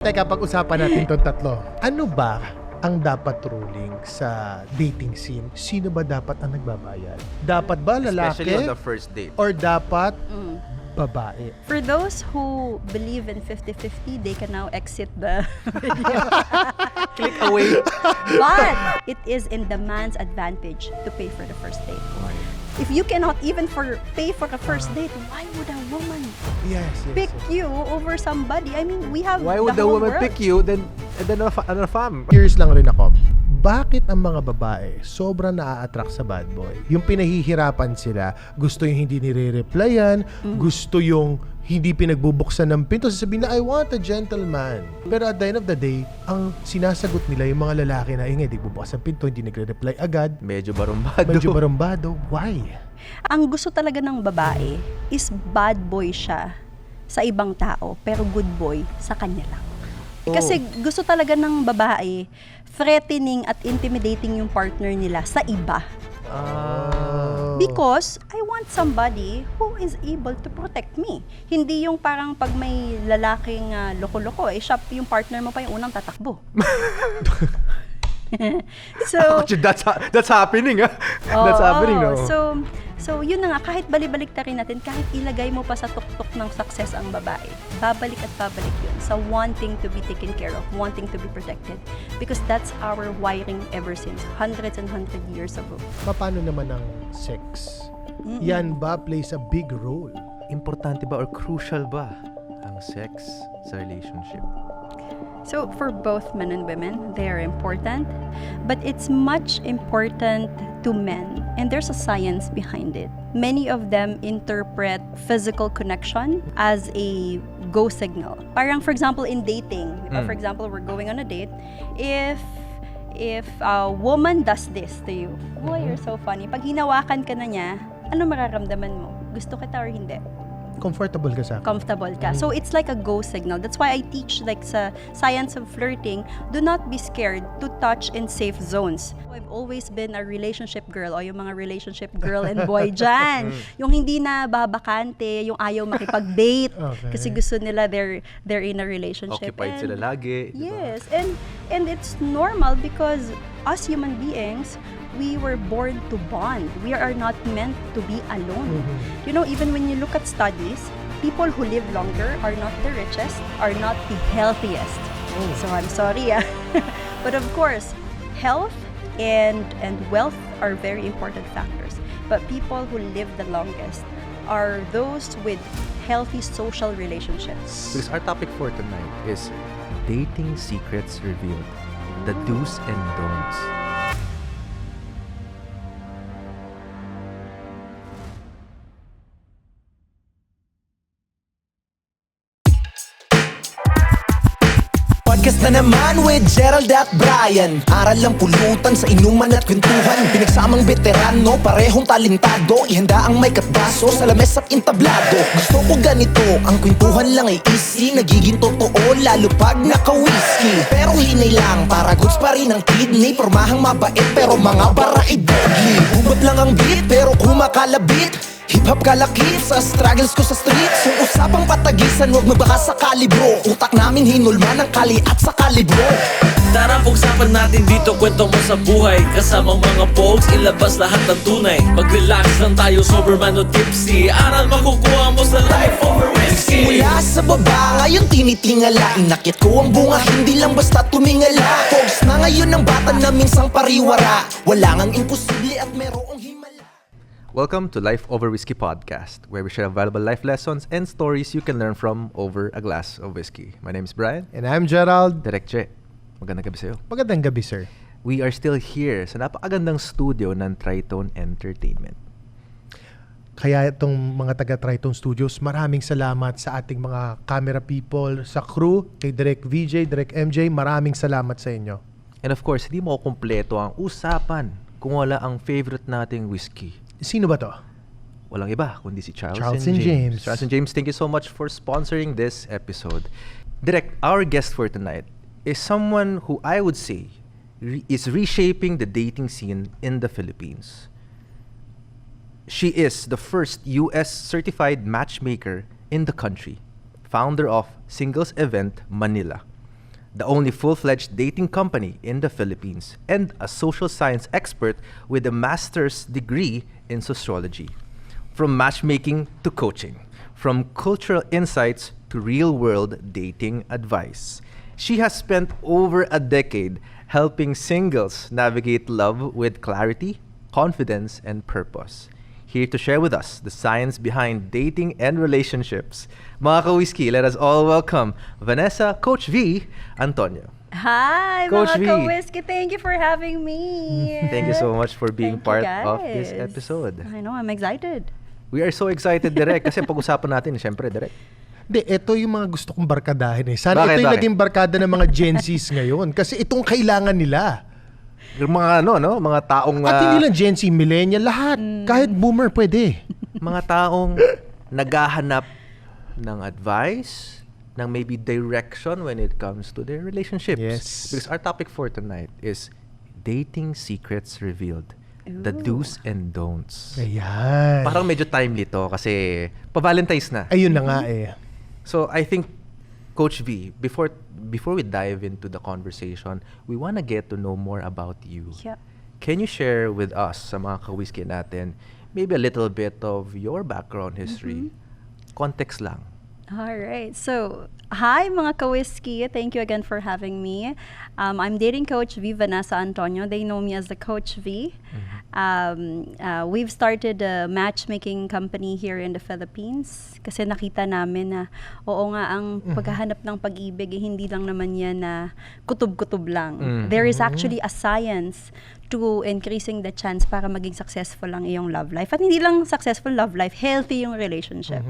Teka, pag-usapan natin itong tatlo. Ano ba ang dapat ruling sa dating scene? Sino ba dapat ang nagbabayad? Dapat ba lalaki? Especially on the first date. Or dapat babae? For those who believe in 50-50, they can now exit the video. Click away. But it is in the man's advantage to pay for the first date. If you cannot even pay for the first date, why would a woman Yes. pick you over somebody? I mean, we have Why would the whole woman world. pick you then a fam? Curious lang rin ako. Bakit ang mga babae sobrang naa-attract sa bad boy? Yung pinahihirapan sila, gusto yung hindi nire-replyan, gusto yung hindi pinagbubuksan ng pinto, sasabihin na, I want a gentleman. Pero at the end of the day, ang sinasagot nila yung mga lalaki na, di bubukas ang pinto, hindi nagre-reply agad. Medyo barumbado. Medyo barumbado. Why? Ang gusto talaga ng babae is bad boy siya sa ibang tao, pero good boy sa kanya lang. Kasi gusto talaga ng babae, threatening at intimidating yung partner nila sa iba. Because I want somebody who is able to protect me. Hindi yung parang pag may lalaking loko-loko, siya yung partner mo pa yung unang tatakbo. So, Actually, that's happening, ah. That's happening, no? So yun na nga, kahit balibalik ta rin natin, kahit ilagay mo pa sa tuktok ng success ang babae, babalik at babalik yun sa wanting to be taken care of, wanting to be protected. Because that's our wiring ever since, hundreds and hundred years ago. Paano naman ang sex? Yan ba plays a big role? Importante ba or crucial ba ang sex sa relationship? So for both men and women, they are important, but it's much important to men, and there's a science behind it. Many of them interpret physical connection as a go signal. Parang for example in dating, for example we're going on a date, if a woman does this to you, boy, you're so funny. Pag hinawakan ka na niya, ano mararamdaman mo? Gusto kita or hindi? Comfortable ka sa akin? Comfortable ka. So it's like a go signal. That's why I teach like sa science of flirting, do not be scared to touch in safe zones. I've always been a relationship girl o yung mga relationship girl and boy dyan. Yung hindi na babakante, yung ayaw makipag-date kasi gusto nila they're in a relationship. Occupied sila lagi. Yes. And it's normal because us human beings, we were born to bond. We are not meant to be alone. You know, even when you look at studies, people who live longer are not the richest, are not the healthiest. So I'm sorry. But of course, health and wealth are very important factors. But people who live the longest are those with healthy social relationships. Because our topic for tonight is dating secrets revealed. The do's and don'ts. Podcast na naman with Gerald at Brian. Aral lang pulutan sa inuman at kwentuhan. Pinagsamang veterano, parehong talentado. Ihanda ang may katbaso sa lames at intablado. Gusto ko ganito, ang kwentuhan lang ay easy. Nagiging totoo lalo pag naka-whiskey. Pero hinay lang, para goods pa rin ang kidney. Pormahang mabait pero mga bara ay deadly. Hubat lang ang beat pero kumakalabit. Hip-hop kalakit sa struggles ko sa streets. Kung usapang patagisan, huwag mabaka sa kalibro. Utak namin hinulman ng kali at sa kalibro. Tara pag-usapan natin dito, kwento mo sa buhay. Kasamang mga folks, ilabas lahat ng tunay. Mag-relax lang tayo, sober man o tipsy. Aral makukuha mo sa Life Over Whiskey. Mula sa baba, ngayon tinitingala. Inakit ko ang bunga, hindi lang basta tumingala. Folks na ngayon ang bata na minsang pariwara. Wala ngang imposible at merong himala. Welcome to Life Over Whiskey Podcast, where we share valuable life lessons and stories you can learn from over a glass of whiskey. My name is Brian. And I'm Gerald. Direk Che. Magandang gabi sa'yo. Magandang gabi, sir. We are still here sa napakagandang studio ng Tritone Entertainment. Kaya itong mga taga-Tritone Studios, maraming salamat sa ating mga camera people, sa crew, kay Direk VJ, Direk MJ, maraming salamat sa inyo. And of course, hindi mo kumpleto ang usapan kung wala ang favorite nating whiskey. Sino ba to? Walang iba kundi si Charles and James. Charles and James, thank you so much for sponsoring this episode. Direk, our guest for tonight is someone who I would say is reshaping the dating scene in the Philippines. She is the first US certified matchmaker in the country, founder of Singles Event Manila, the only full-fledged dating company in the Philippines, and a social science expert with a master's degree in sociology. From matchmaking to coaching, from cultural insights to real-world dating advice. She has spent over a decade helping singles navigate love with clarity, confidence, and purpose. Here to share with us the science behind dating and relationships. Mga ka-whiskey, let us all welcome Vanessa, Coach V, Antonio. Hi, Coach mga V. ka-whiskey. Thank you for having me. Thank you so much for being Thank you, part of this guys. episode. I know, I'm excited. We are so excited, Direk, kasi pag-usapan natin, syempre, Direk. Hindi, ito yung mga gusto kong barkadahin eh. Sana Bakit, ito yung bakit? naging barkada ng mga Gen Zs ngayon. Kasi itong kailangan nila. Yung mga mga taong At hindi lang Gen Z, millennial, lahat. Kahit boomer pwede. mga taong naghahanap ng advice, ng maybe direction when it comes to their relationships. Yes. Because our topic for tonight is dating secrets revealed. The do's and don'ts. Ayan. Parang medyo timely to kasi pa-Valentine's na. Ayun na nga eh. So I think Coach V, before we dive into the conversation, we want to get to know more about you. Yeah. Can you share with us, sa mga ka-whiskey natin, maybe a little bit of your background history? Context lang. All right. So, hi mga ka-whiskey. Thank you again for having me. I'm dating Coach V, Vanessa Antonio. They know me as the Coach V. We've started a matchmaking company here in the Philippines kasi nakita namin na oo nga ang paghahanap ng pag-ibig hindi lang naman yan na kutob-kutob lang. There is actually a science to increasing the chance para maging successful ang iyong love life. At hindi lang successful love life, healthy yung relationship.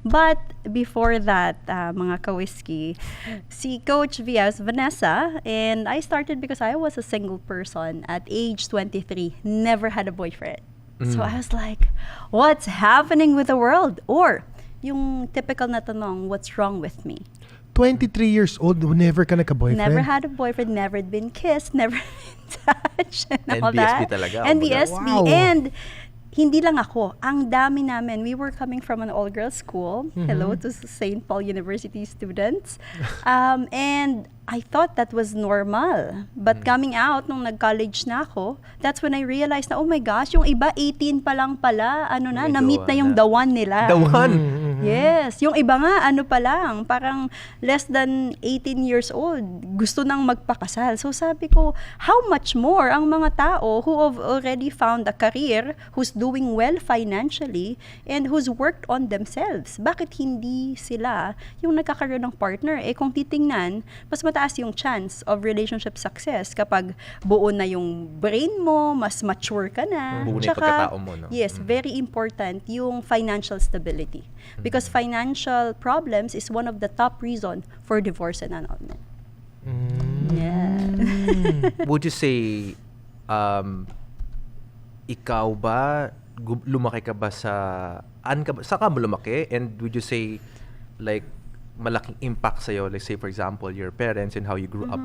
But before that, mga ka-whiskey, si Coach V as Vanessa, and I started because I was a single person at age 23, never had a boyfriend. So I was like, what's happening with the world? Or, yung typical na tanong, what's wrong with me? 23 years old, never ka nagka-boyfriend? Never had a boyfriend, never been kissed, never been touched, and all NBSB that. talaga, NBSB. wow. And hindi lang ako, ang dami namin. We were coming from an all-girls school. Hello to St. Paul University students. And I thought that was normal. But coming out, nung nag-college na ako, that's when I realized na, oh my gosh, yung iba 18 pa lang pala, May na-meet na yung the the one nila. The one! Yes. Yung iba nga, pa lang, parang less than 18 years old, gusto nang magpakasal. So sabi ko, how much more ang mga tao who have already found a career, who's doing well financially, and who's worked on themselves? Bakit hindi sila yung nagkakaroon ng partner? Eh kung titingnan, mas mataas yung chance of relationship success kapag buo na yung brain mo, mas mature ka na. Buo na yung Tsaka, pagkatao mo, no? Yes, very important yung financial stability. Because financial problems is one of the top reason for divorce and annulment. Yeah. Would you say, ikaw ba, lumaki ka ba saan ka ba lumaki? And would you say, like, malaking impact sa'yo, let's say, for example, your parents and how you grew up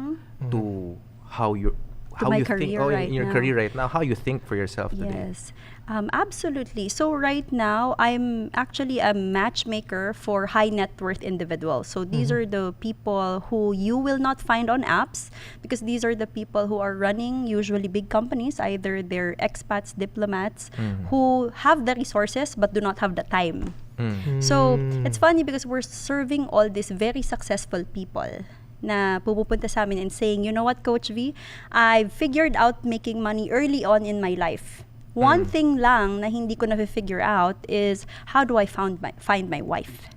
to how you my think career right in your now. career right now, how you think for yourself today? Yes, absolutely. So right now, I'm actually a matchmaker for high net worth individuals. So these are the people who you will not find on apps because these are the people who are running usually big companies, either they're expats, diplomats, who have the resources but do not have the time. So it's funny because we're serving all these very successful people na pupunta sa amin and saying, you know what, Coach V, I've figured out making money early on in my life. One thing lang na hindi ko na-figure out is how do I find my wife?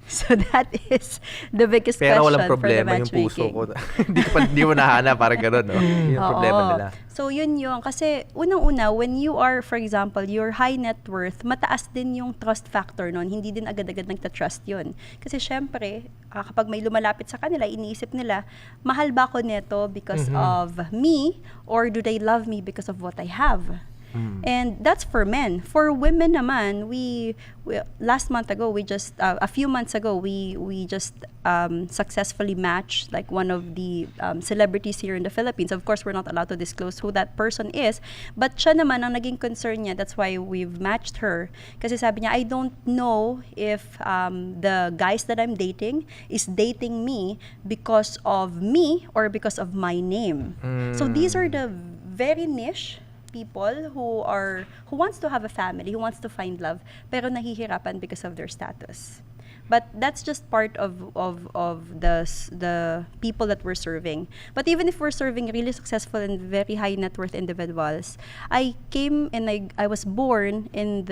So that is the biggest Pero question walang problema for the yung puso matchmaking. ko. hindi mo nahanap, parang gano'n, no? Yung problema Oo. nila. So yun yung, kasi unang-una, when you are, for example, your high net worth, mataas din yung trust factor nun. Hindi din agad-agad nagta-trust yun. Kasi syempre, kapag may lumalapit sa kanila, iniisip nila, mahal ba ako neto because of me or do they love me because of what I have? And that's for men. For women naman, we last month ago, we just a few months ago, we just successfully matched like one of the celebrities here in the Philippines. Of course, we're not allowed to disclose who that person is, but siya naman ang naging concern niya. That's why we've matched her. Kasi sabi niya, I don't know if the guys that I'm dating is dating me because of me or because of my name. So these are the very niche people who wants to have a family, who wants to find love, pero nahihirapan because of their status. But that's just part of the people that we're serving. But even if we're serving really successful and very high net worth individuals, I came and I was born in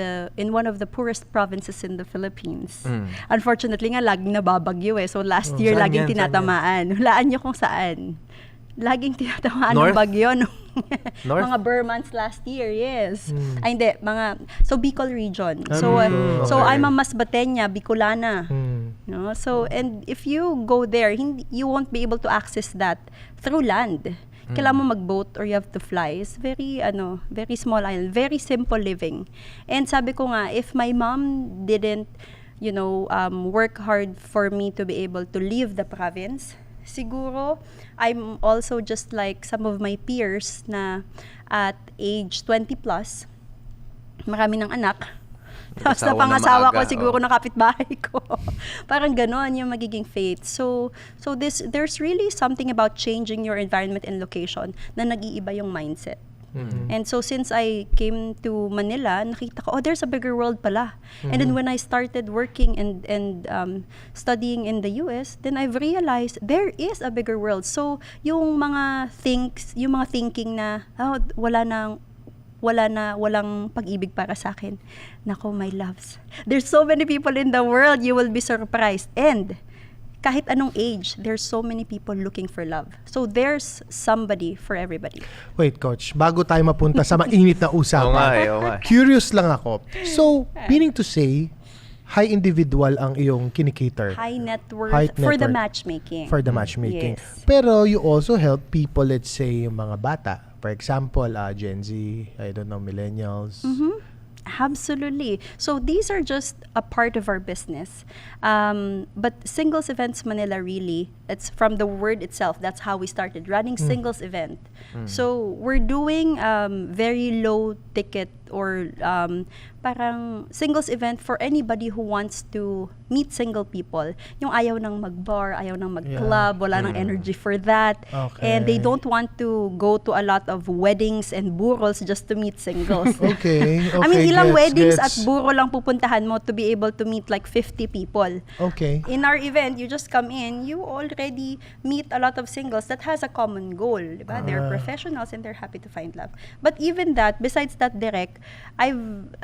one of the poorest provinces in the Philippines. Unfortunately nga, laging nababagyo eh. So last year, Saan laging yan? tinatamaan. Hulaan niyo kung saan. Laging tinatamaan ng North? bagyo. North? Mga Burmans last year, yes. Ay, hindi. So, Bicol region. So, Bicol. so Okay. I'm a Masbatenya, Bicolana. No? So, and if you go there, you won't be able to access that through land. Kailangan mo mag-boat or you have to fly. It's very small island. Very simple living. And sabi ko nga, if my mom didn't, work hard for me to be able to leave the province, siguro, I'm also just like some of my peers na at age 20 plus, marami ng anak. Tapos Nag-asawa na napangasawa ko maaga, siguro ng kapitbahay ko. Parang ganon yung magiging fate. So there's really something about changing your environment and location na nag-iiba yung mindset. And so since I came to Manila, nakita ko, there's a bigger world pala. And then when I started working and studying in the US, then I've realized there is a bigger world. So yung mga thinking na walang pag-ibig para sa akin. Nako, my loves. There's so many people in the world, you will be surprised. And kahit anong age, there's so many people looking for love. So there's somebody for everybody. Wait, Coach, bago tayo mapunta sa mainit na Oo nga usapan, oo nga. curious lang ako. So, meaning to say, high individual ang iyong kinikater High net worth High net for the worth. matchmaking. for the matchmaking. Yes. Pero you also help people, let's say, yung mga bata. For example, Gen Z, I don't know, millennials. Absolutely. So these are just a part of our business. But Singles Events Manila really, it's from the word itself. That's how we started running singles event. So we're doing very low ticket or parang singles event for anybody who wants to meet single people. Yung ayaw nang mag-bar, ayaw nang mag-club, wala nang energy for that. Okay. And they don't want to go to a lot of weddings and burros just to meet singles. Okay. I mean, ilang gets, weddings gets. at buro lang pupuntahan mo to be able to meet like 50 people. Okay. In our event, you just come in, you already meet a lot of singles that has a common goal, diba? They're professionals and they're happy to find love. But even that, besides that direct, I've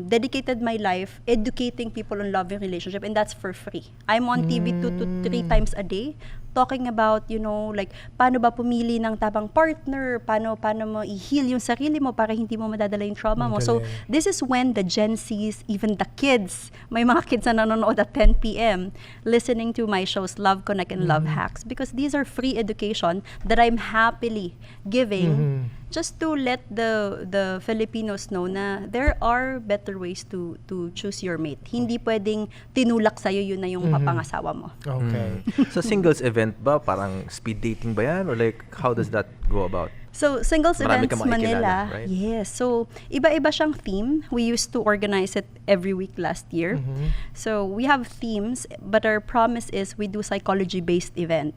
dedicated my life educating people on love and relationship, and that's for free. I'm on TV 2 to 3 times a day talking about, like, paano ba pumili ng tamang partner, paano mo i-heal yung sarili mo para hindi mo madadala yung trauma mo. So, this is when the Gen Zs, even the kids, may mga kids na nanonood at 10 p.m. listening to my shows, Love Connect and Love Hacks, because these are free education that I'm happily giving just to let the Filipinos know na there are better ways to choose your mate. Hindi pwedeng tinulak sa'yo yun na yung papangasawa mo. Okay. So singles event ba? Parang speed dating ba yan? Or like, how does that go about? So, Singles Marami Events kang makikilala, Manila, right? yes. So, iba-iba siyang theme. We used to organize it every week last year. So, we have themes, but our promise is we do psychology-based event.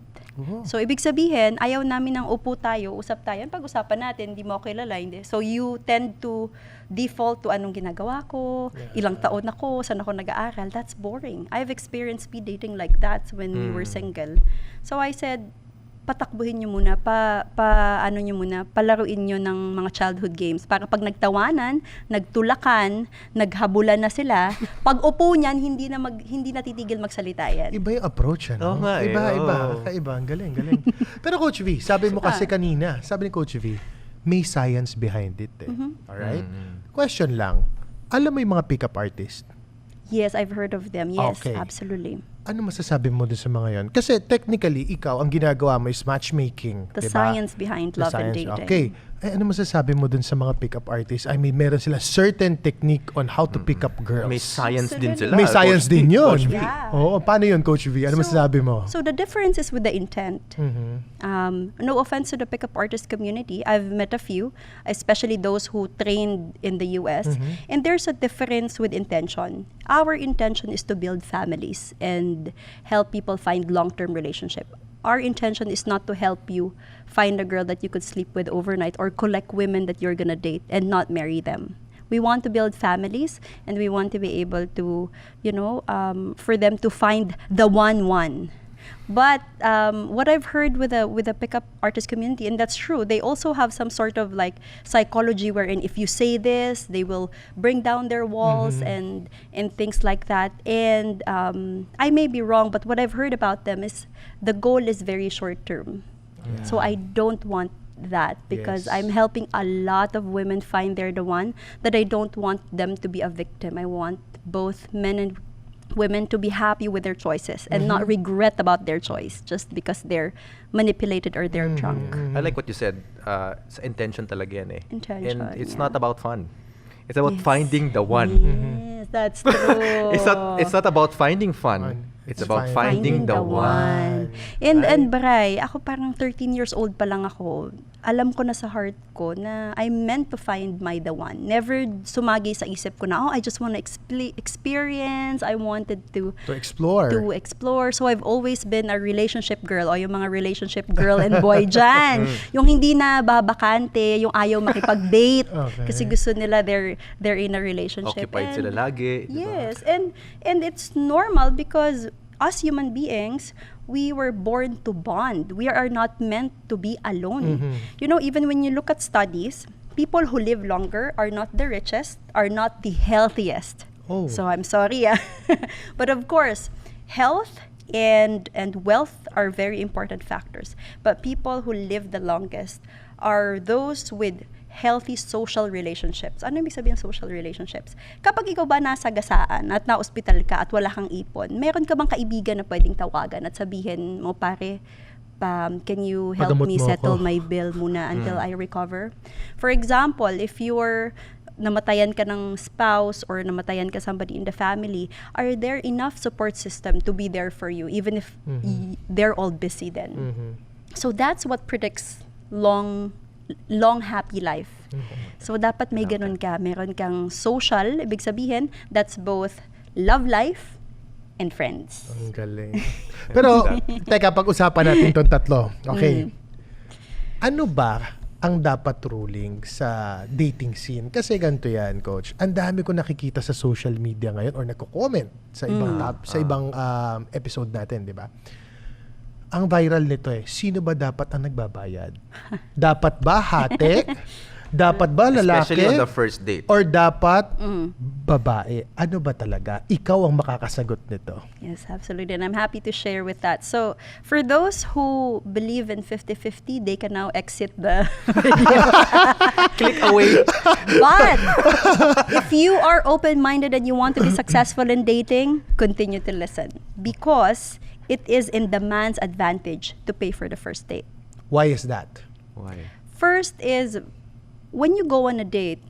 So, ibig sabihin, ayaw namin ng upo tayo, usap tayo, pag-usapan natin, hindi mo ako kilala, hindi. So, you tend to default to anong ginagawa ko, ilang taon ako, saan ako nag-aaral. That's boring. I've experienced speed dating like that when we were single. So, I said, patakbuhin nyo muna, palaruin nyo ng mga childhood games. Para pag nagtawanan, nagtulakan, naghabulan na sila, pag upo niyan, hindi na titigil magsalita yan. Iba yung approach, ano? Oo nga eh, Iba. oo. Kakaiba. Ang galing. Pero Coach V, sabi mo kasi kanina, sabi ni Coach V, may science behind it eh. Alright? Question lang, alam mo yung mga pick-up artist? Yes, I've heard of them. Yes, Okay. absolutely. Ano masasabi mo dun sa mga yon? Kasi technically, ikaw, ang ginagawa mo is matchmaking. The diba? science behind The love and science. dating. Okay. Ay, ano masasabi mo dun sa mga pick-up artists? I mean, meron sila certain technique on how to pick up girls. May science So din then- sila. May science Coach din V, yun. Coach V. Yeah. Oo, paano yun, Coach V? Ano masasabi mo? So the difference is with the intent. No offense to the pickup artist community. I've met a few, especially those who trained in the US. And there's a difference with intention. Our intention is to build families and help people find long-term relationship. Our intention is not to help you find a girl that you could sleep with overnight or collect women that you're gonna date and not marry them. We want to build families, and we want to be able to, for them to find the one. But what I've heard with the pickup artist community, and that's true, they also have some sort of like psychology wherein if you say this, they will bring down their walls and things like that. And I may be wrong, but what I've heard about them is the goal is very short term. So I don't want that because Yes. I'm helping a lot of women find they're the one, that I don't want them to be a victim. I want both men and women to be happy with their choices and not regret about their choice just because they're manipulated or they're drunk. I like what you said. Sa intention talaga yan eh. Intention, And it's yeah. not about fun. It's about Yes. finding the one. Yes, that's true. It's not about finding fun. It's about finding the one. And Bray, ako parang 13 years old pa lang ako. Alam ko na sa heart ko na I meant to find my the one. Never sumagi sa isip ko na, I just want to experience. I wanted To explore. to explore. So I've always been a relationship girl o yung mga relationship girl and boy dyan. Yung hindi na babakante, yung ayaw makipag-date Okay. kasi gusto nila they're in a relationship. Occupied sila lagi. di ba? Yes, and it's normal because us human beings, we were born to bond. We are not meant to be alone. Even when you look at studies, people who live longer are not the richest, are not the healthiest. Oh. So I'm sorry. But of course, health and wealth are very important factors. But people who live the longest are those with healthy social relationships. Ano ibig sabihin ng social relationships? Kapag ikaw ba nasa gasaan at na-hospital ka at wala kang ipon, meron ka bang kaibigan na pwedeng tawagan at sabihin mo, pare, can you help Pagamot me mo settle ako." my bill muna until I recover? For example, if you're namatayan ka ng spouse or namatayan ka somebody in the family, are there enough support system to be there for you even if they're all busy then? So that's what predicts long happy life. So dapat may ganun ka, meron kang social, ibig sabihin that's both love life and friends. Ang galing. Pero, teka, pag-usapan natin itong tatlo. Okay. Ano ba ang dapat ruling sa dating scene? Kasi ganito yan, Coach. Ang dami ko nakikita sa social media ngayon or nagko-comment sa ibang episode natin, di ba? Ang viral nito sino ba dapat ang nagbabayad? Dapat ba hati? Dapat ba lalaki? Especially on the first date. Or dapat babae? Ano ba talaga? Ikaw ang makakasagot nito. Yes, absolutely. And I'm happy to share with that. So, for those who believe in 50-50, they can now exit the video. Click away. But if you are open-minded and you want to be successful in dating, continue to listen. Because it is in the man's advantage to pay for the first date. Why is that? Why? First is, when you go on a date,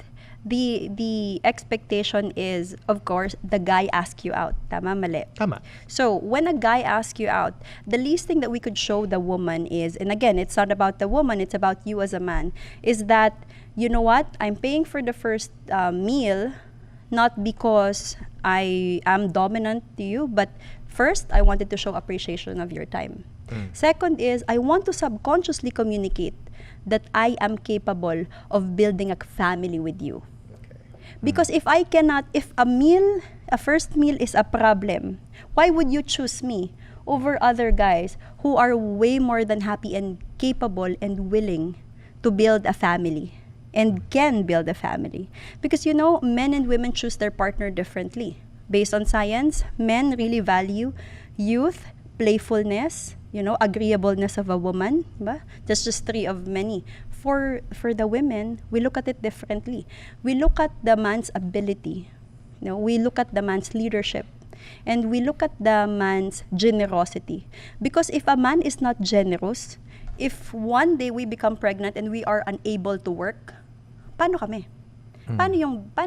the expectation is, of course, the guy asks you out. Tama, mali? Tama. So, when a guy asks you out, the least thing that we could show the woman is, and again, it's not about the woman, it's about you as a man, is that, you know what, I'm paying for the first meal, not because I am dominant to you, but first, I wanted to show appreciation of your time. Second is, I want to subconsciously communicate that I am capable of building a family with you. Because if a first meal is a problem, why would you choose me over other guys who are way more than happy and capable and willing to build a family and can build a family? Because men and women choose their partner differently. Based on science, men really value youth, playfulness, agreeableness of a woman, ba? That's just three of many. For the women, we look at it differently. We look at the man's ability. We look at the man's leadership. And we look at the man's generosity. Because if a man is not generous, if one day we become pregnant and we are unable to work, paano kami? Paano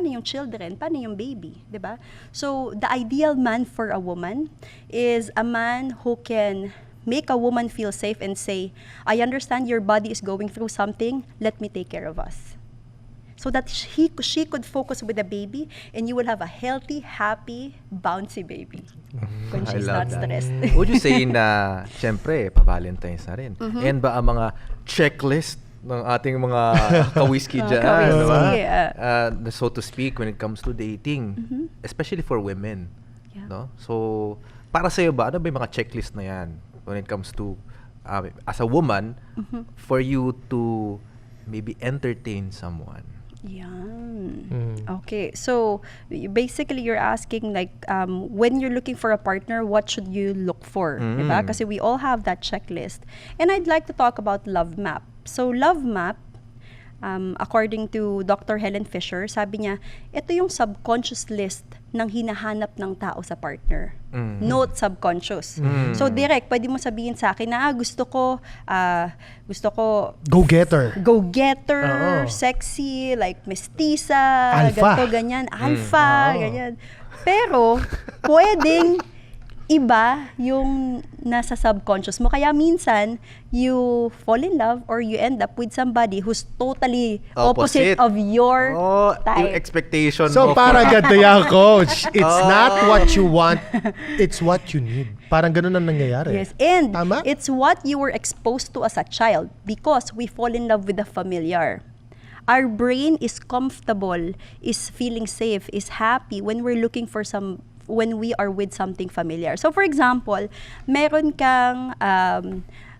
yung children? Paano yung baby? 'Di ba? So, the ideal man for a woman is a man who can make a woman feel safe and say, I understand your body is going through something, let me take care of us. So that she could focus with the baby and you will have a healthy, happy, bouncy baby when I she's love not that. stressed. Would you say na, syempre, pa-Valentine's na rin. And ba ang mga checklist ng ating mga ka-whiskey dyan, Ka-whiskey, diba? So to speak, when it comes to dating, especially for women. Yeah. No? So, para sa'yo ba, ano ba yung mga checklist na yan when it comes to, as a woman, for you to maybe entertain someone? Yan. Okay, so basically you're asking like when you're looking for a partner, what should you look for? Diba? Kasi we all have that checklist. And I'd like to talk about Love Map. So Love Map, according to Dr. Helen Fisher, sabi niya, ito yung subconscious list ng hinahanap ng tao sa partner. Note subconscious. So direct, pwede mo sabihin sa akin na gusto ko Go-getter. go-getter, Oo. sexy, like mestiza, Alpha. ganito, ganyan, alpha, ganyan. Pero, pwedeng iba yung nasa subconscious mo. Kaya minsan, you fall in love or you end up with somebody who's totally opposite of your Yung type. expectation So mo parang for- ganito yan, coach. It's not what you want, it's what you need. Parang ganun ang nangyayari. Yes, and Tama? it's what you were exposed to as a child because we fall in love with the familiar. Our brain is comfortable, is feeling safe, is happy when we're looking for when we are with something familiar. So for example, meron kang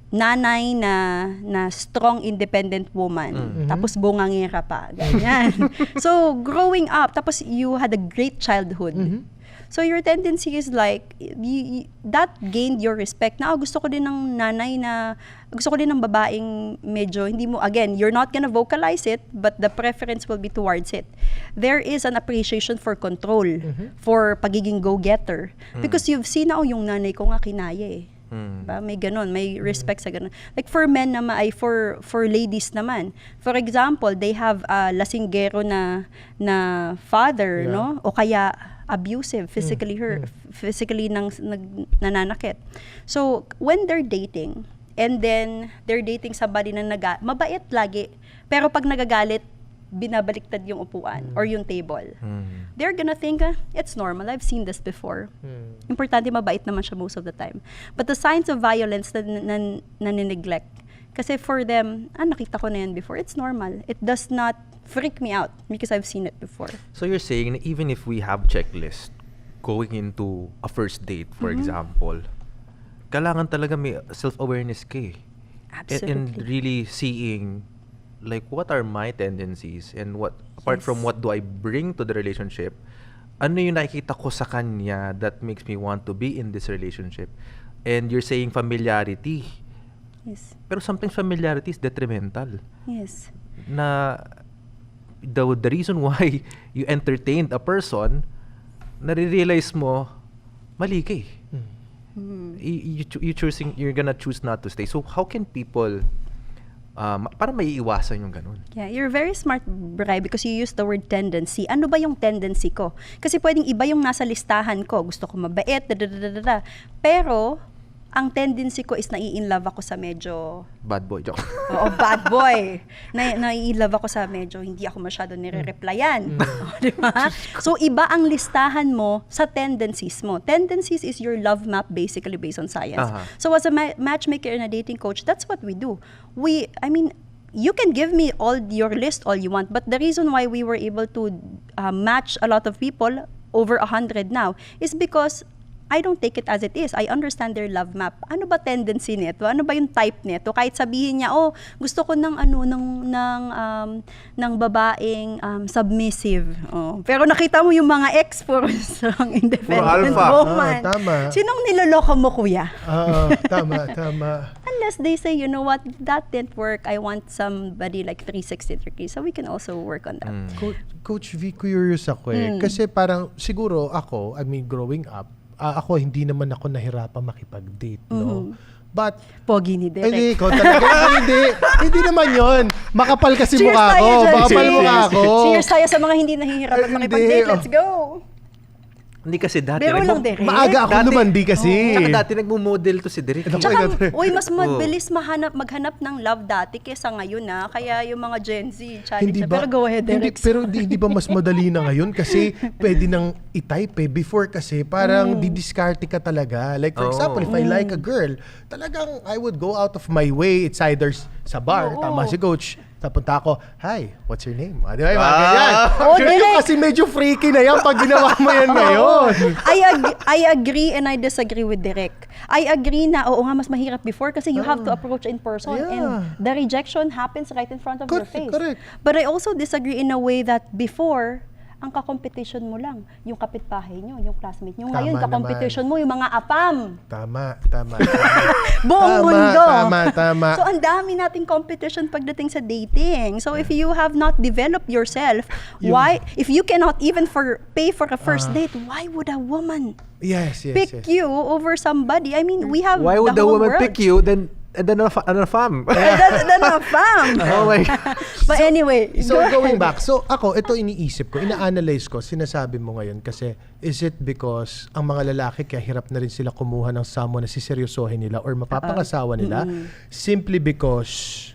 nanay na strong independent woman, tapos bungangira pa, ganyan. So growing up, tapos you had a great childhood. So your tendency is like, that gained your respect na gusto ko din ng nanay gusto ko din ng babaeng medyo, hindi mo, again, you're not gonna vocalize it, but the preference will be towards it. There is an appreciation for control, for pagiging go-getter. Because you've seen na, yung nanay ko nga kinaya eh. Diba? May ganun, may respect sa ganun. Like for men naman, for ladies naman. For example, they have a lasinggero na father, no? O kaya abusive, physically nananakit. So, when they're dating, and then they're dating somebody na mabait lagi, pero pag nagagalit, binabaliktad yung upuan or yung table. They're gonna think, it's normal, I've seen this before. Importante mabait naman siya most of the time. But the signs of violence na nineglect, kasi for them, nakita ko na yan before, it's normal. It does not freak me out because I've seen it before. So you're saying na even if we have checklist going into a first date, for example, kailangan talaga may self-awareness ka eh. Absolutely. And really seeing like what are my tendencies and what apart Yes. from what do I bring to the relationship, ano yung nakikita ko sa kanya that makes me want to be in this relationship. And you're saying familiarity. Yes. Pero sometimes familiarity is detrimental. Yes. Na the reason why you entertained a person, nare-realize mo, mali ka eh. You're gonna choose not to stay. So how can people, para maiiwasan yung ganun? Yeah, you're very smart, Bri, because you use the word tendency. Ano ba yung tendency ko? Kasi pwedeng iba yung nasa listahan ko. Gusto ko mabait, pero ang tendency ko is nai-inlove ako sa medyo Bad boy, joke. Oo, bad boy. Nai-love ako sa medyo hindi ako masyado nire-replyan. Di ba? So, iba ang listahan mo sa tendencies mo. Tendencies is your love map basically based on science. So, as a matchmaker and a dating coach, that's what we do. You can give me all your list all you want, but the reason why we were able to match a lot of people, over 100 now, is because I don't take it as it is. I understand their love map. Ano ba tendency nito? Ano ba yung type nito? Kahit sabihin niya, gusto ko ng babaeng submissive. Pero nakita mo yung mga ex puro independent alpha. woman. Tama. Sinong niloloko mo, kuya? Tama. Unless they say, you know what, that didn't work. I want somebody like 360 degrees. So we can also work on that. Coach V, curious ako eh. Kasi parang siguro ako, growing up, ako hindi naman ako nahirapan makipag-date, no? But Pogi ni Derek. hindi ko talaga hindi naman 'yon. Makapal kasi Cheers mukha tayo ko. dyan, Makapal cheers. mukha ko. Cheers tayo sa mga hindi nahihirapan Hindi. makipag-date. Let's go! Hindi kasi dati. Biro lang, Derek. Maaga ako lumandi kasi. Tsaka dati nagmo-model to si Derek. Tsaka, mas mabilis maghanap ng love dati kesa ngayon na. Kaya yung mga Gen Z challenge. Pero go ahead, Hindi, Derek. pero hindi ba mas madali na ngayon kasi pwede nang i-type eh. Before kasi parang didiskarte ka talaga. Like for example, if I like a girl, talagang I would go out of my way. It's either sa bar, tama si Coach. Tapunta ako, hi, what's your name? Di ba? Yung mga ganyan. Oh, Yun Derek. kasi medyo freaky na yan pag ginawa mo yan ngayon. I agree and I disagree with Derek. I agree na, oo nga, mas mahirap before kasi you have to approach in person Yeah. and the rejection happens right in front of your face. Correct. But I also disagree in a way that before, ang kakompetition mo lang, yung kapitbahay nyo, yung classmate nyo. Ngayon, Tama kakompetition mo, yung mga apam. Tama. Buong mundo. Tama. So, ang dami nating competition pagdating sa dating. So, if you have not developed yourself, if you cannot even pay for a first date, why would a woman Yes. pick you over somebody? I mean, we have Why would the the whole woman world. pick you and then a fam? Then a fam. Oh my God. But anyway, So go going ahead. back, so ako, ito iniisip ko, ina-analyze ko, sinasabi mo ngayon kasi is it because ang mga lalaki kaya hirap na rin sila kumuha ng someone na siseryosohin nila or mapapangasawa nila simply because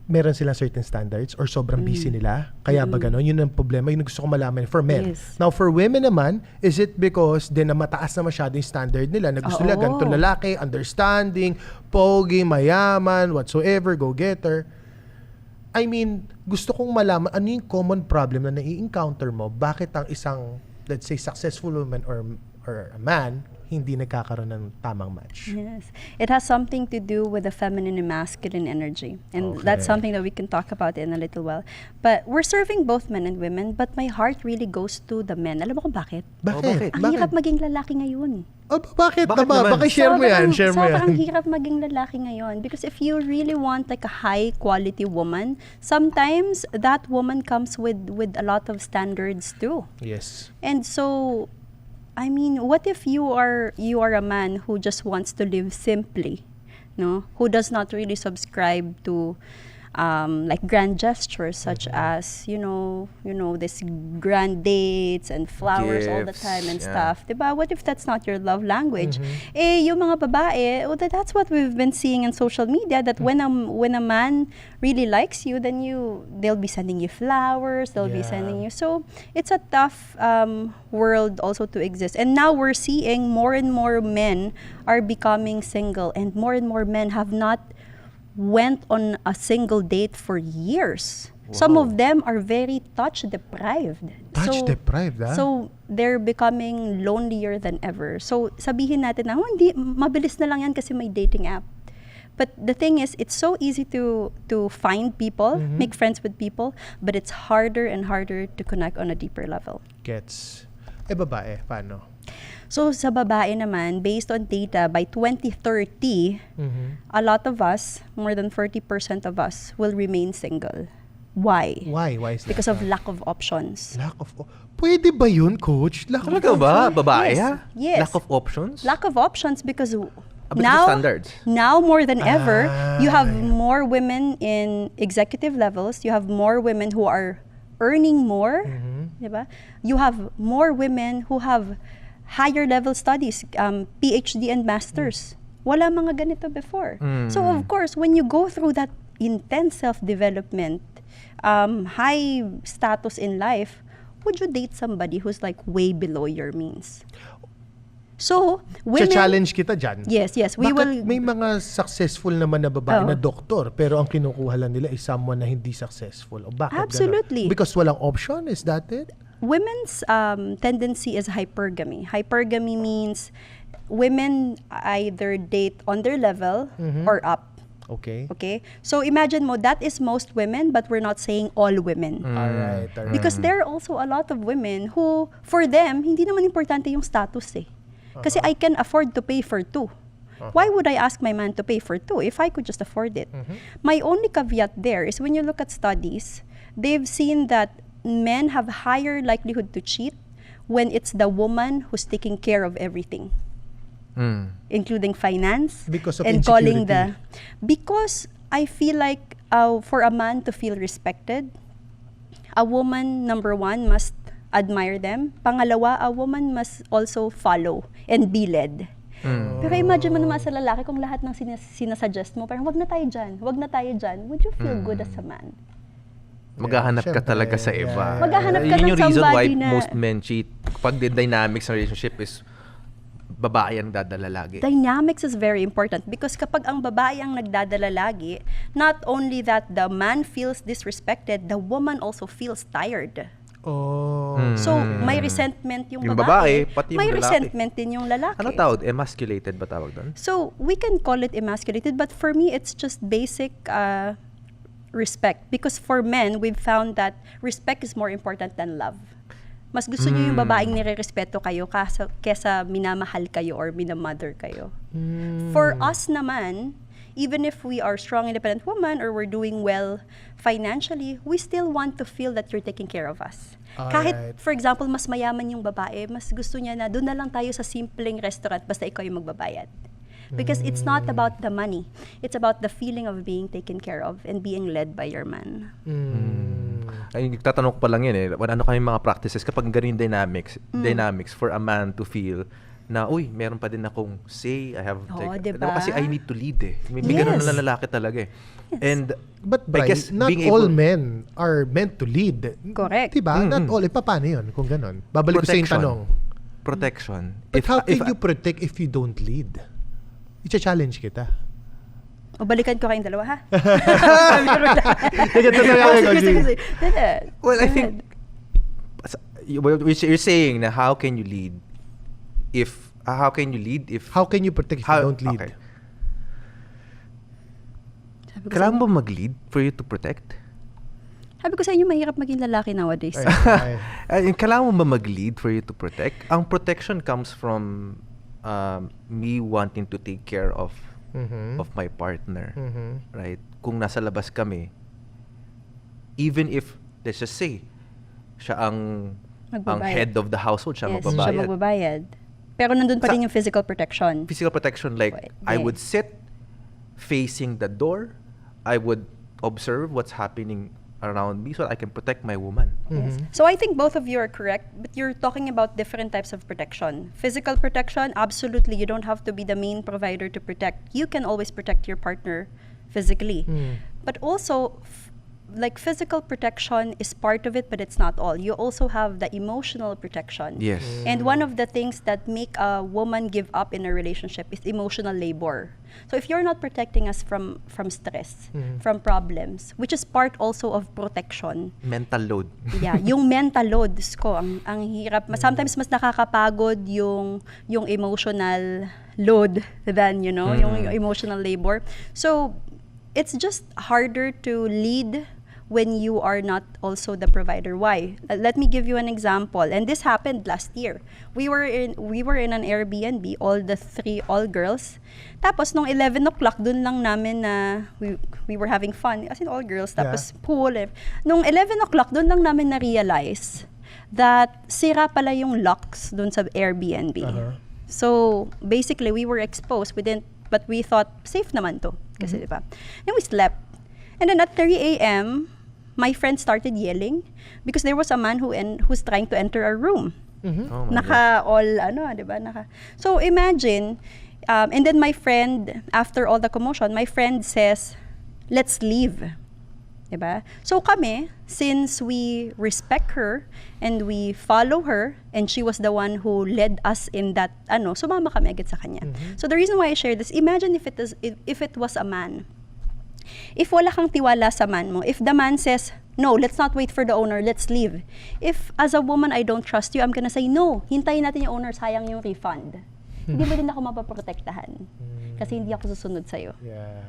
meron silang certain standards or sobrang busy nila? Kaya ba ganon? Yun ang problema. Yun ang gusto ko malaman for men. Yes. Now, for women naman, is it because din na mataas na masyado yung standard nila na gusto nila ganitong lalaki, understanding, pogi, mayaman, whatsoever, go-getter? I mean, gusto kong malaman ano yung common problem na nai-encounter mo. Bakit ang isang, let's say, successful woman or a man hindi nagkakaroon ng tamang match? Yes. It has something to do with the feminine and masculine energy. And Okay. that's something that we can talk about in a little while. But we're serving both men and women, but my heart really goes to the men. Alam mo kung bakit? Bakit? Ang hirap maging lalaki ngayon. Bakit Bakit naman? naman? Baka share mo yan. Sobrang hirap maging lalaki ngayon. Because if you really want like a high quality woman, sometimes that woman comes with a lot of standards too. Yes. And so, I mean, what if you are a man who just wants to live simply, no? Who does not really subscribe to like grand gestures such as you know this grand dates and flowers all the Gifts, time and yeah. stuff, diba? What if that's not your love language? Yung mga babae, that's what we've been seeing in social media, that when a man really likes you, then they'll be sending you flowers, they'll be Yeah. sending you. So it's a tough world also to exist. And now we're seeing more and more men are becoming single, and more men have not went on a single date for years. Some of them are very touch deprived. Touch-deprived, ah? So they're becoming lonelier than ever. So sabihin natin na, hindi, mabilis na lang yan kasi may dating app. But the thing is, it's so easy to find people, make friends with people, but it's harder and harder to connect on a deeper level. Gets. Babae, paano? So sa babae naman, based on data, by 2030, a lot of us, more than 40% of us, will remain single. Why? Why is that? Because of lack of options. Lack of... Pwede ba yun, Coach? Lack of... Talaga ba? Babae, Yes. ha? Yes. Lack of options? Lack of options because Because now, of standards. now more than ever, you have yeah. more women in executive levels. You have more women who are earning more. Diba? You have more women who have higher level studies, PhD and masters. Wala mga ganito before. So of course, when you go through that intense self-development, high status in life, would you date somebody who's like way below your means? So, women... Challenge kita dyan. Yes, we Bakit will... may mga successful naman na babae Oh. na doktor pero ang kinukuha lang nila is someone na hindi successful? O bakit Absolutely. ganon? Because walang option? Is that it? Women's tendency is hypergamy. Hypergamy means women either date on their level or up. Okay. Okay? So imagine mo, that is most women, but we're not saying all women. Alright. Because there are also a lot of women who, for them, hindi naman importante yung status eh. Kasi I can afford to pay for two. Why would I ask my man to pay for two if I could just afford it? My only caveat there is when you look at studies, they've seen that men have higher likelihood to cheat when it's the woman who's taking care of everything, including finance, Because of and calling insecurity. because I feel like for a man to feel respected, a woman, number one, must admire them. Pangalawa, a woman must also follow and be led. Pero imagine mo naman sa lalaki kung lahat ng sinasuggest mo, parang wag na tayo dyan, would you feel good as a man? Maghahanap ka Syempre, talaga sa iba. yeah. Maghahanap ka Yun ng yung reason why somebody na- most men cheat. Pag the dynamics ng relationship is babae ang dadala lagi. Dynamics is very important because kapag ang babae ang nagdadala lagi, not only that the man feels disrespected, the woman also feels tired. Oh. So, may resentment yung Yung babae, babae, pati yung may lalaki. resentment din yung lalaki. Ano tawag? Emasculated ba tawag doon? So, we can call it emasculated, but for me, it's just basic respect. Because for men, we've found that respect is more important than love. Mas gusto niyo yung babaeng nire-respeto kayo kesa minamahal kayo or minamother kayo. For us naman, even if we are strong, independent woman or we're doing well financially, we still want to feel that you're taking care of us. Kahit, Alright. for example, mas mayaman yung babae, mas gusto niya na doon na lang tayo sa simpleng restaurant basta ikaw yung magbabayad. Because it's not about the money. It's about the feeling of being taken care of and being led by your man. Ay, tatanong ko pa lang yun eh. Ano kami mga practices kapag ganun yung dynamics for a man to feel na, uy, meron pa din akong say, I have, diba? Kasi I need to lead eh. May ganun Yes. na lalaki talaga eh. And, But I Bri, guess not being all able- men are meant to lead. Correct. Diba? Not all. Paano yun kung ganun? Babalik ko sa yung tanong. Protection. But how can you protect if you don't lead? I-challenge kita. O balikan ko kayong dalawa, ha? Ganito na lang ako, G. Well, I think you're saying na how can you lead if How can you protect if you don't lead? Okay. Kailangan ba mag-lead for you to protect? Sabi ko sa inyo, mahirap maging lalaki nowadays. Kailangan mo ba mag-lead for you to protect? Ang protection comes from me wanting to take care of my partner. Right? Kung nasa labas kami, even if, let's just say, siya ang Magbabayad. head of the household, siya Yes, magbabayad. siya magbabayad. Pero nandun pa rin yung physical protection. Physical protection, like, I Pwede. would sit facing the door, I would observe what's happening around me so that I can protect my woman. Yes. So I think both of you are correct, but you're talking about different types of protection. Physical protection, absolutely, you don't have to be the main provider to protect. You can always protect your partner physically. But also, like physical protection is part of it, but it's not all. You also have the emotional protection. Yes. And one of the things that make a woman give up in a relationship is emotional labor. So if you're not protecting us from stress, from problems, which is part also of protection, Mental load. yeah, yung mental load ko ang hirap. Sometimes mas nakakapagod yung emotional load than, yung emotional labor. So it's just harder to lead when you are not also the provider. Why? Let me give you an example. And this happened last year. We were in an Airbnb, all girls. Tapos nung 11 o'clock, dun lang namin na we were having fun. As in all girls. Tapos pool. Nung 11 o'clock, dun lang namin na-realize that sira pala yung locks dun sa Airbnb. So basically, we were exposed. But we thought, safe naman to. Kasi diba? Then we slept. And then at 3 a.m., my friend started yelling because there was a man who's trying to enter our room. Oh my God. Diba? So imagine, and then my friend, after all the commotion, my friend says, let's leave. Diba? So kami, since we respect her and we follow her, and she was the one who led us in that, sumama kami agad sa kanya. So the reason why I share this, imagine if it was a man. If wala kang tiwala sa man mo, if the man says, no, let's not wait for the owner, let's leave. If as a woman, I don't trust you, I'm gonna say, no, hintayin natin yung owner, sayang yung refund. Hindi mo din ako mapaprotektahan. Kasi hindi ako susunod sa'yo. Yeah.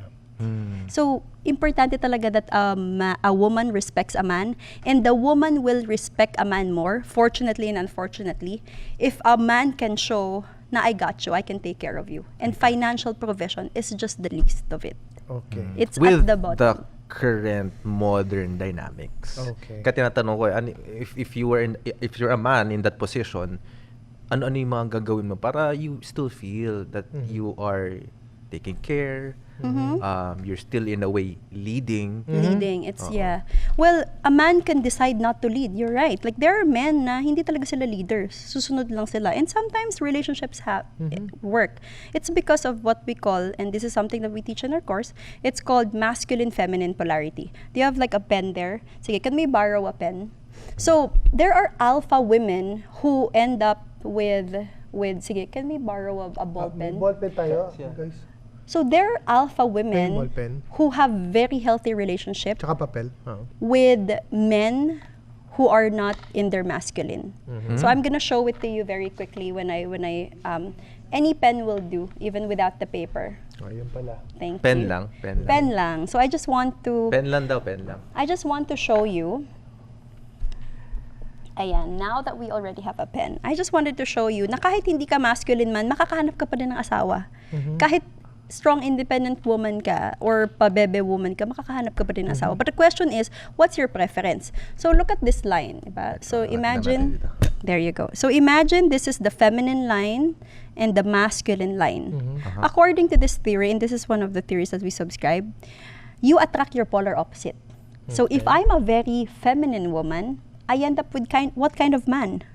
So, importante talaga that a woman respects a man, and the woman will respect a man more, fortunately and unfortunately, if a man can show na I got you, I can take care of you. And financial provision is just the least of it. Okay. It's With at the bottom. current modern dynamics. Okay. Kaya tinatanong ko, if you're a man in that position, ano yung mga gagawin mo para you still feel that you are taking care, you're still in a way leading. Leading, it's yeah. Well, a man can decide not to lead. You're right. Like there are men na hindi talaga sila leaders. Susunod lang sila. And sometimes relationships work. It's because of what we call, and this is something that we teach in our course, it's called masculine-feminine polarity. Do you have like a pen there? Sige, can we borrow a pen? So, there are alpha women who end up with sige, can we borrow a ball pen? Ballpen tayo, guys. So there are alpha Ball women pen. who have very healthy relationships Tsaka papel. with men who are not in their masculine. So I'm gonna show it to you very quickly when I any pen will do, even without the paper. Ayun pala. Thank Pen you. lang. Pen lang. So I just want to Pen lang. I just want to show you. Ayan, now that we already have a pen, I just wanted to show you na kahit hindi ka masculine man, makakahanap ka pa din ng asawa. Kahit strong independent woman ka or pabebe woman ka, makakahanap ka pa din ng asawa. But the question is, what's your preference? So look at this line, diba? So imagine, there you go. So imagine this is the feminine line and the masculine line. According to this theory, and this is one of the theories that we subscribe, you attract your polar opposite. So if I'm a very feminine woman, I end up with what kind of man?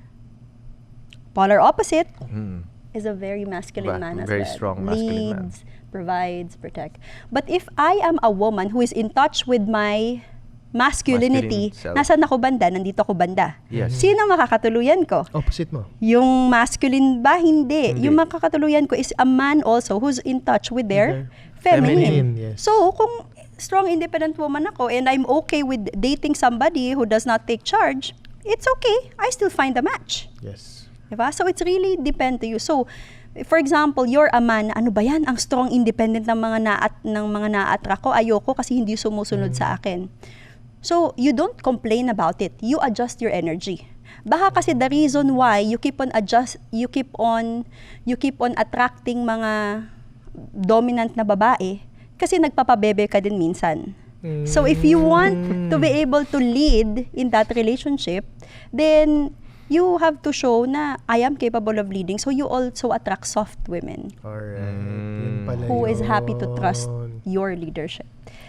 Polar opposite is a very masculine man as very well. strong masculine man. Leads, provides, protect. But if I am a woman who is in touch with my masculinity, Masculine self. nasan ako banda? Nandito ako banda. Yes. Sino makakatuluyan ko? Opposite mo. Yung masculine ba? Hindi. Hindi. Yung makakatuluyan ko is a man also who's in touch with their feminine. Feminine, yes. So, kung strong independent woman ako and I'm okay with dating somebody who does not take charge, it's okay. I still find a match. Yes. Diba? So, it's really depend to you. So, for example, you're a man, ano ba yan? Ang strong independent ng mga na-attract ko, ayoko kasi hindi sumusunod sa akin. So, you don't complain about it. You adjust your energy. Baka kasi the reason why you keep on attracting mga dominant na babae kasi nagpapabebe ka din minsan. So, if you want to be able to lead in that relationship, then you have to show na I am capable of leading. So, you also attract soft women Alright. Yun pala who is happy to trust yun. your leadership.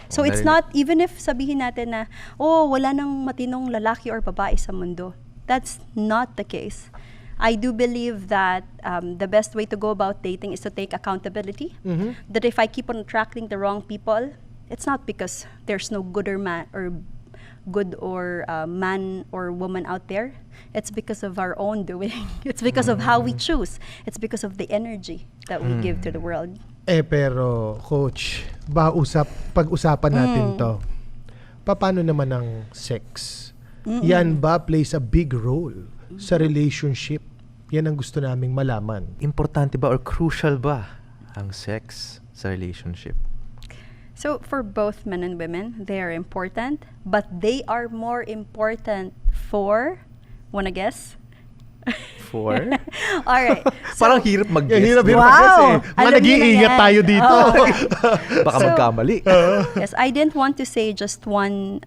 So, it's not, even if sabihin natin na, oh, wala nang matinong lalaki or babae sa mundo. That's not the case. I do believe that the best way to go about dating is to take accountability. That if I keep on attracting the wrong people, it's not because there's no good or man or woman out there. It's because of our own doing. It's because of how we choose. It's because of the energy that we give to the world. Pero, Coach, pag-usapan natin to, paano naman ang sex? Yan ba plays a big role sa relationship? Yan ang gusto naming malaman. Importante ba or crucial ba ang sex sa relationship? So for both men and women, they are important, but they are more important for, wanna guess? For? Alright. Parang hirap mag-guess. Hirap Wow! mag-guess eh. Mga Alam niyo na nag-iingat yan. tayo dito. Oo. Baka So- magkamali. Yes, I didn't want to say just one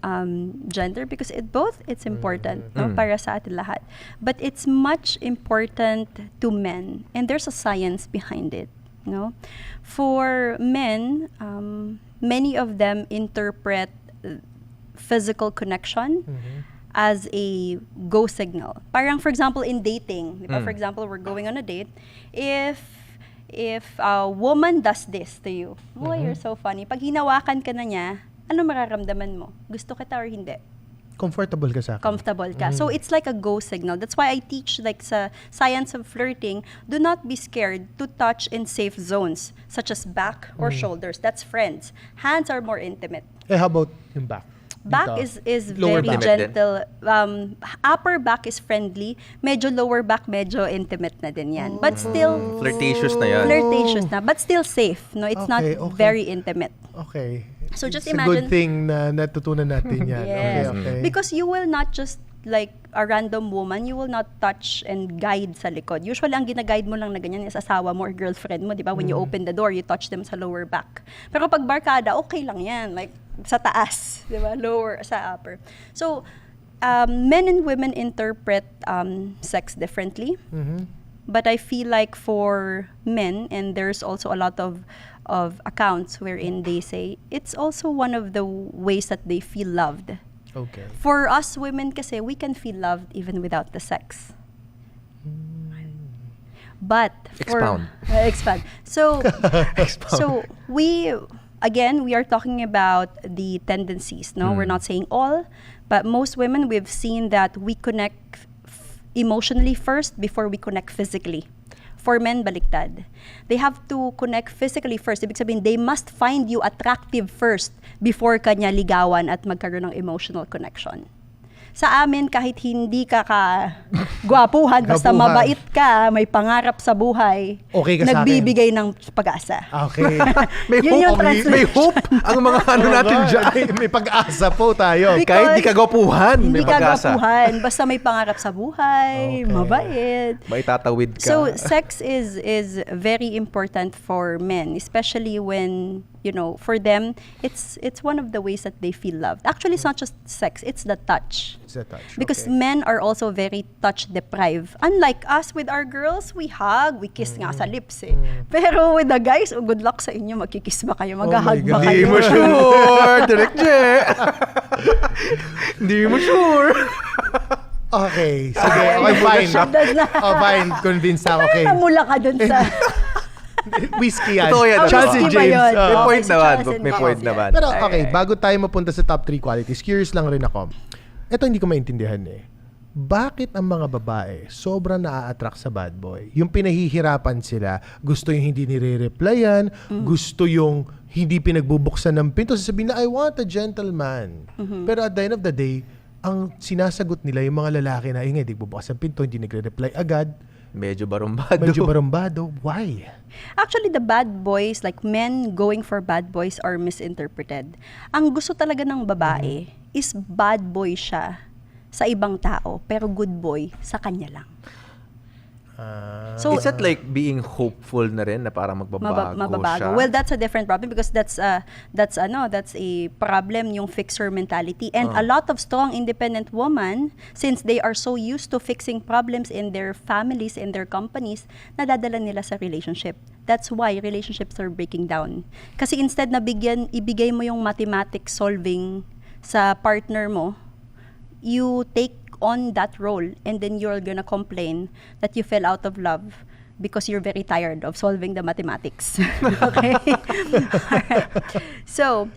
gender because it's important no, para sa atin lahat. But it's much important to men, and there's a science behind it. No, for men, many of them interpret physical connection as a go signal. Parang for example in dating, di ba? For example, we're going on a date. If a woman does this to you, boy, you're so funny. Pag hinawakan ka na niya, ano mararamdaman mo? Gusto kita or hindi? Comfortable ka sa akin. Comfortable ka. So it's like a go signal. That's why I teach like sa science of flirting, do not be scared to touch in safe zones such as back or shoulders. That's friends. Hands are more intimate. How about yung back? Back Dito. is Lower very back. gentle. Upper back is friendly. Medyo lower back, medyo intimate na din yan. But still Flirtatious na yan. flirtatious na, but still safe. No, it's not Okay, okay. very intimate. Okay. So just It's a imagine- good thing na natutunan natin yan. Yes. Okay. Because you will not just like a random woman, you will not touch and guide sa likod. Usually, ang gina-guide mo lang na ganyan is asawa mo or girlfriend mo, di ba? When you open the door, you touch them sa lower back. Pero pag barkada, okay lang yan. Like, sa taas, di ba? Lower sa upper. So, men and women interpret sex differently. But I feel like for men, and there's also a lot of accounts wherein they say it's also one of the ways that they feel loved. Okay. For us women kasi, we can feel loved even without the sex. But Expound. Expand. So, so we are talking about the tendencies. No, we're not saying all, but most women, we've seen that we connect emotionally first before we connect physically. For men, baliktad. They have to connect physically first. Ibig sabihin, they must find you attractive first before kanya ligawan at magkaroon ng emotional connection. Sa amin, kahit hindi ka gwapuhan, basta Gwapuhan. mabait ka, may pangarap sa buhay, Okay ka sa akin. nagbibigay ng pag-asa. Okay. May Yun yung hope, may translation. hope ang mga ano natin dyan. Ay, may pag-asa po tayo. Because Kahit di ka gwapuhan, may Hindi ka pag-asa. gwapuhan, basta may pangarap sa buhay, Okay. mabait. May tatawid ka. So sex is very important for men, especially when, you know, for them it's one of the ways that they feel loved. Actually, it's not just sex, it's the touch. It's a touch. Because okay. men are also very touch deprived. Unlike us with our girls, we hug, we kiss nga sa lips eh. Pero with the guys, good luck sa inyo, magkikiss ba kayo, maghahug my ba God. kayo? Hindi mo sure, Direk Je. Hindi mo sure. Okay. Sige. Okay, fine. Does na. Oh, fine. Convinced ako. Okay. Namula ka dun sa... Whiskey yan. Totoo yan. Chelsea Whiskey ba James. yun? Oh. May Okay, point si naman. Charles and May James point yan. naman. Pero Ay, okay, ay. bago tayo mapunta sa top 3 qualities, curious lang rin ako. Ito hindi ko maintindihan eh. Bakit ang mga babae sobrang naa-attract sa bad boy? Yung pinahihirapan sila, gusto yung hindi nire-replyan, gusto yung hindi pinagbubuksan ng pinto, sasabihin na, I want a gentleman. Pero at the end of the day, ang sinasagot nila yung mga lalaki na, hindi bubukas ang pinto, hindi nagre-reply agad, Medyo barumbado. medyo barumbado. Why? Actually, the bad boys, like men going for bad boys, are misinterpreted. Ang gusto talaga ng babae is bad boy siya sa ibang tao, pero good boy sa kanya lang. So, Is that like being hopeful na rin na parang magbabago mababago. siya? Well, that's a different problem because that's a problem yung fixer mentality. And a lot of strong independent women, since they are so used to fixing problems in their families, in their companies, nadadala nila sa relationship. That's why relationships are breaking down. Kasi instead na ibigay mo yung mathematics solving sa partner mo, you take on that role and then you're gonna complain that you fell out of love because you're very tired of solving the mathematics. Okay? Alright. So,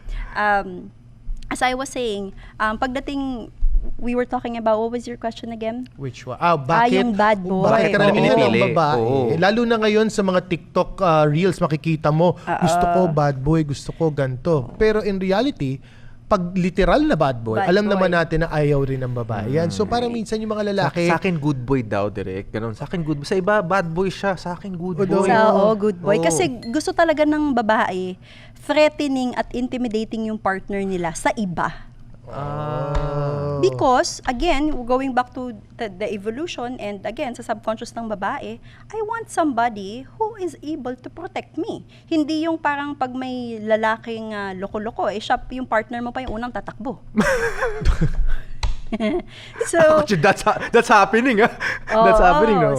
as I was saying, pagdating, we were talking about, what was your question again? Which one? Bakit? yung bad boy. Bakit karamihan Oo. ng babae? Oo. Lalo na ngayon sa mga TikTok reels, makikita mo, gusto ko bad boy, gusto ko ganto. Pero in reality, pag literal na bad boy, Bad alam boy. naman natin na ayaw rin ng babae yan. So parang minsan yung mga lalaki, Sa akin, good boy daw, Direk. Ganun. Sa akin, good boy. Sa iba, bad boy siya. Sa akin, good Oo. boy. Good boy. Oo. Kasi gusto talaga ng babae, threatening at intimidating yung partner nila sa iba. Because, again, going back to the evolution and again, sa subconscious ng babae, I want somebody who is able to protect me. Hindi yung parang pag may lalaking loko-loko, siya yung partner mo pa yung unang tatakbo. So, Actually, that's happening, ah. That's happening, no?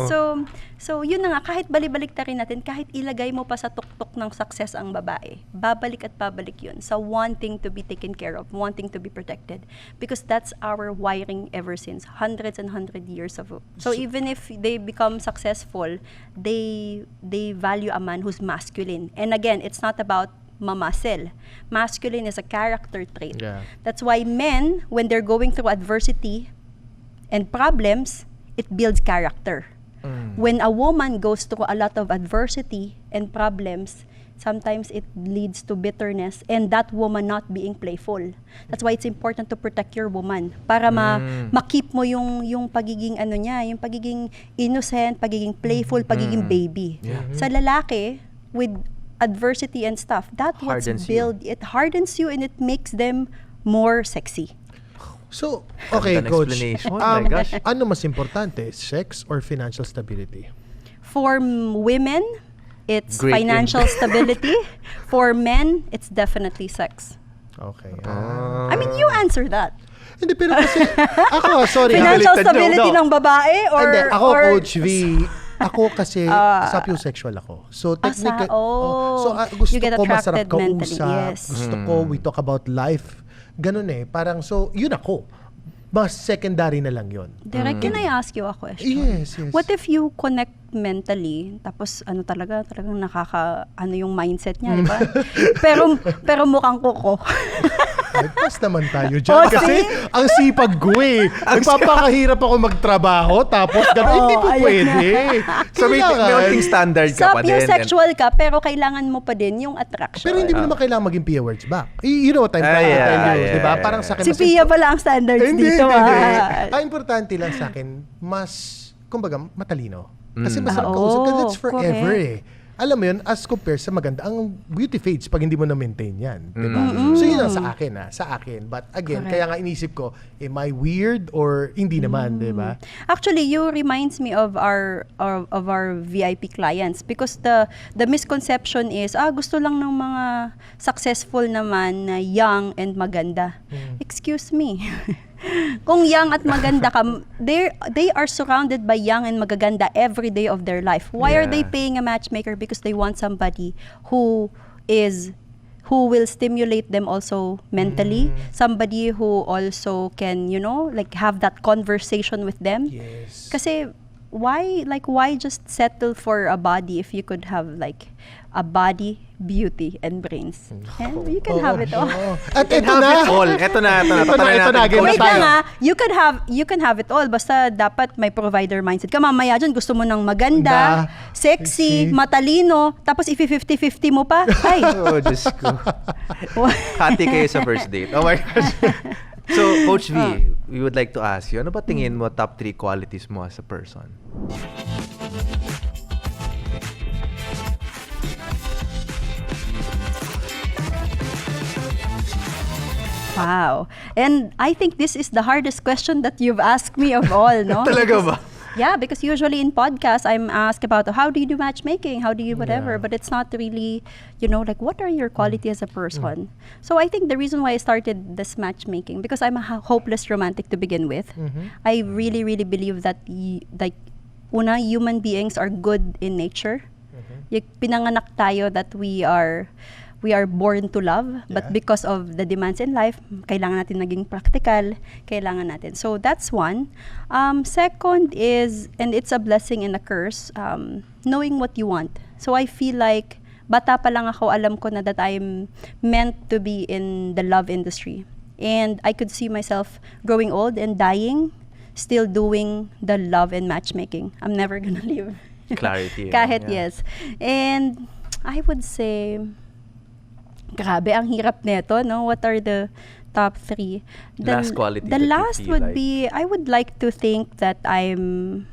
So, yun na nga, kahit balibalik ta rin natin, kahit ilagay mo pa sa tuktok ng success ang babae, babalik at babalik yun sa wanting to be taken care of, wanting to be protected. Because that's our wiring ever since, hundreds and hundred years ago. So, even if they become successful, they value a man who's masculine. And again, it's not about mamasel. Masculine is a character trait. Yeah. That's why men, when they're going through adversity and problems, it builds character. When a woman goes through a lot of adversity and problems, sometimes it leads to bitterness and that woman not being playful. That's why it's important to protect your woman para ma-keep mo yung pagiging yung pagiging innocent, pagiging playful, pagiging baby. Yeah. Sa lalaki, with adversity and stuff, that what's Hardens you. it hardens you and it makes them more sexy. So, okay, Ganda ng coach. explanation. My gosh. Ano mas importante, sex or financial stability? For women, it's Great financial stability. For men, it's definitely sex. Okay. I mean, you answer that. Hindi, pero kasi, ako, sorry. Financial baliktad nyo. stability No. ng babae or... Hindi, ako, or Coach V, ako kasi, sapiosexual ako. So, technically, gusto you get ko masarap attracted mentally, kausap. yes. Gusto ko, we talk about life. Ganun eh. Parang, so, yun ako. Mas secondary na lang yun. Derek, can I ask you a question? Yes, yes. What if you connect mentally, tapos talagang yung mindset niya, di ba? pero mukhang kuko. Ay, pas naman tayo dyan. Oh, Kasi see? ang sipag ko eh. Nagpapakahirap ako magtrabaho, tapos gano'n, hindi po ayun pwede. So may onting standard ka pa din. Sapiosexual ka, pero kailangan mo pa din yung attraction. Pero hindi mo naman kailangan maging Pia words back. You know what I'm trying to tell you, di ba? Parang sa akin, Si mas Pia pala ang standards Hindi, dito. hindi. ah. Ang importante lang sa akin, mas, kumbaga, matalino. Kasi masarap Ah, kausap. oo, Kasi that's forever correct. eh. Alam mo yun, as compared sa maganda, ang beauty fades pag hindi mo na-maintain yan. Diba? So yun ang sa akin sa akin. But again, Correct. kaya nga inisip ko, am I weird or hindi naman, diba? Actually, you reminds me of our VIP clients because the misconception is gusto lang ng mga successful naman na young and maganda. Excuse me. Kung young at maganda ka, they are surrounded by young and magaganda every day of their life. Why are they Yeah. paying a matchmaker? Because they want somebody who will stimulate them also mentally, somebody who also can, have that conversation with them. Yes. Kasi why just settle for a body if you could have like a body, beauty, and brains? And you can have it all. At Can ito have na. it all. Ito na. Ito na, Tatanungin natin. game na Wait tayo. lang you can have it all basta dapat may provider mindset ka. Mamaya dyan gusto mo ng maganda, sexy, sexy. matalino, tapos i-50-50 mo pa. Ay. Oh, Diyos ko. Hati kayo sa first date. Oh my gosh. So, Coach V, we would like to ask you, ano ba tingin mo top 3 qualities mo as a person? Wow. And I think this is the hardest question that you've asked me of all, no? Talaga ba? Yeah, because usually in podcasts, I'm asked about how do you do matchmaking? How do you whatever? Yeah. But it's not really, like what are your quality as a person? So I think the reason why I started this matchmaking, because I'm a hopeless romantic to begin with. I really, really believe that, human beings are good in nature. Pinanganak tayo that we are born to love, but Yeah. because of the demands in life, kailangan natin naging practical, kailangan natin. So that's one. Second is, and it's a blessing and a curse, knowing what you want. So I feel like, bata pa lang ako, alam ko na that I'm meant to be in the love industry. And I could see myself growing old and dying, still doing the love and matchmaking. I'm never gonna leave. Clarity. Kahit Yeah. yes. And I would say, grabe, ang hirap nito, no? What are the top 3? Last quality The that you last feel would like. be, I would like to think that I'm